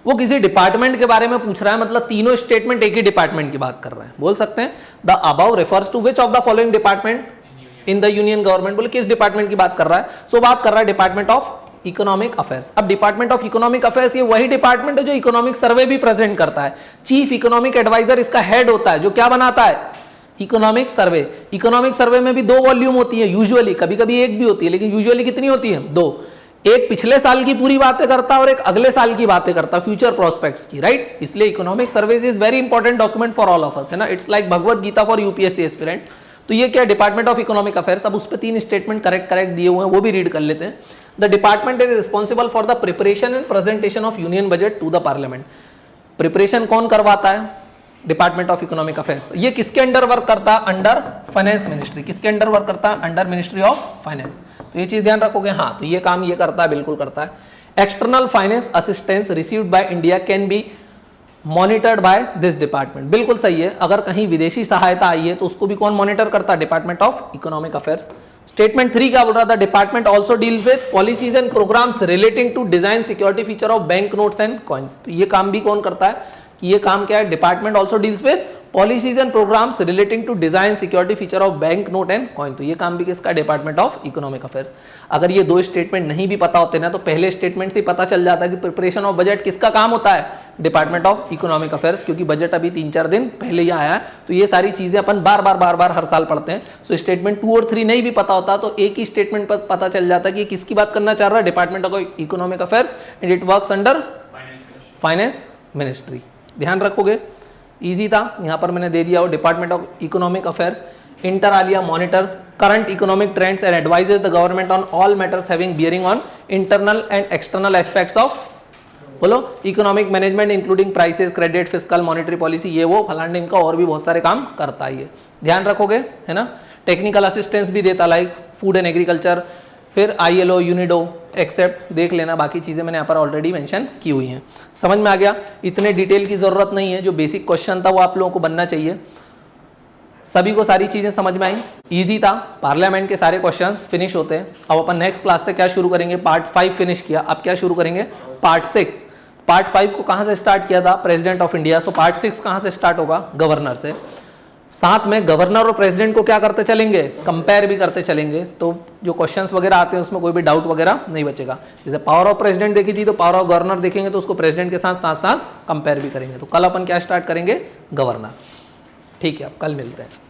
वो किसी डिपार्टमेंट के बारे में पूछ रहा है, मतलब तीनों स्टेटमेंट एक ही डिपार्टमेंट की बात कर रहे हैं। बोल सकते हैं the above refers to which of the following department in the union government, बोले किस डिपार्टमेंट की बात कर रहा है। सो बात कर रहा है डिपार्टमेंट ऑफ इकोनॉमिक अफेयर्स। अब डिपार्टमेंट ऑफ इकोनॉमिक अफेयर्स ये वही डिपार्टमेंट है जो इकोनॉमिक सर्वे भी प्रेजेंट करता है। चीफ इकोनॉमिक एडवाइजर इसका हेड होता है, जो क्या बनाता है, इकोनॉमिक सर्वे। इकोनॉमिक सर्वे में भी 2 वॉल्यूम होती है यूजुअली, कभी कभी 1 भी होती है, लेकिन यूजुअली कितनी होती है, 2। एक पिछले साल की पूरी बातें करता है और एक अगले साल की बातें करता है, फ्यूचर प्रोस्पेक्ट्स की, राइट। इसलिए economic survey is very important document for all of us, है ना। It's like Bhagavad Gita for UPSC aspirant. तो ये क्या, डिपार्टमेंट ऑफ इकोनॉमिक अफेयर्स। अब उस पर 3 स्टेटमेंट करेक्ट दिए हुए हैं, वो भी रीड कर लेते हैं। The department is responsible for the preparation and presentation of union budget to the parliament. Preparation कौन करवाता है, डिपार्टमेंट ऑफ इकोनॉमिक अफेयर्स। ये किसके अंडर वर्क करता है, अंडर फाइनेंस मिनिस्ट्री। किसके अंडर वर्क करता है, अंडर मिनिस्ट्री ऑफ फाइनेंस। तो ये चीज ध्यान रखोगे, हाँ, तो ये काम ये करता है, बिल्कुल करता है। External finance assistance received by India can be monitored by this department, बिल्कुल सही है। अगर कहीं विदेशी सहायता आई है तो उसको भी कौन मॉनिटर करता है, department of economic affairs. Statement 3 क्या बोल रहा था, department also deal with policies and programs relating to design security feature of bank notes and coins. तो ये काम भी कौन करता है, कि ये काम क्या है, department also deals with policies and programs relating to design security feature of bank note and coin. तो ये काम भी किसका, डिपार्टमेंट ऑफ इकोनॉमिक अफेयर्स। अगर ये 2 स्टेटमेंट नहीं भी पता होते ना, तो पहले स्टेटमेंट से पता चल जाता है कि प्रिपरेशन ऑफ बजट किसका काम होता है, डिपार्टमेंट ऑफ इकोनॉमिक अफेयर्स, क्योंकि बजट अभी 3-4 दिन पहले ही आया है। तो ये सारी चीजें अपन बार बार हर साल पढ़ते हैं। सो स्टेटमेंट 2 और 3 नहीं भी पता होता तो एक ही स्टेटमेंट पर पता चल जाता है कि किसकी बात करना चाह रहा है, department of economic affairs, and it works under finance ministry. ध्यान रखोगे, इजी था। यहां पर मैंने दे दिया हो department of economic affairs inter alia monitors current economic trends and advises the government on all matters having bearing on internal and external aspects of, बोलो, economic management including prices, credit, fiscal, monetary policy, ये वो फलाना इनका और भी बहुत सारे काम करता है ये, ध्यान रखोगे, है ना। टेक्निकल असिस्टेंस भी देता, लाइक फूड एंड एग्रीकल्चर, फिर ILO, यूनिडो, एक्सेप्ट देख लेना, बाकी चीज़ें मैंने यहाँ पर ऑलरेडी मेंशन की हुई हैं। समझ में आ गया, इतने डिटेल की ज़रूरत नहीं है, जो बेसिक क्वेश्चन था वो आप लोगों को बनना चाहिए। सभी को सारी चीज़ें समझ में आई, इजी था, पार्लियामेंट के सारे क्वेश्चंस फिनिश होते हैं। अब अपन नेक्स्ट क्लास से क्या शुरू करेंगे, पार्ट 5 फिनिश किया, अब क्या शुरू करेंगे, पार्ट 6। पार्ट 5 को कहाँ से स्टार्ट किया था, president of India, so part 6 कहाँ से स्टार्ट होगा, गवर्नर से। साथ में गवर्नर और प्रेसिडेंट को क्या करते चलेंगे, कंपेयर भी करते चलेंगे, तो जो क्वेश्चंस वगैरह आते हैं उसमें कोई भी डाउट वगैरह नहीं बचेगा। जैसे पावर ऑफ प्रेसिडेंट देखी थी, तो पावर ऑफ गवर्नर देखेंगे तो उसको प्रेसिडेंट के साथ साथ कंपेयर भी करेंगे। तो कल अपन क्या स्टार्ट करेंगे, गवर्नर। ठीक है, अब कल मिलते हैं।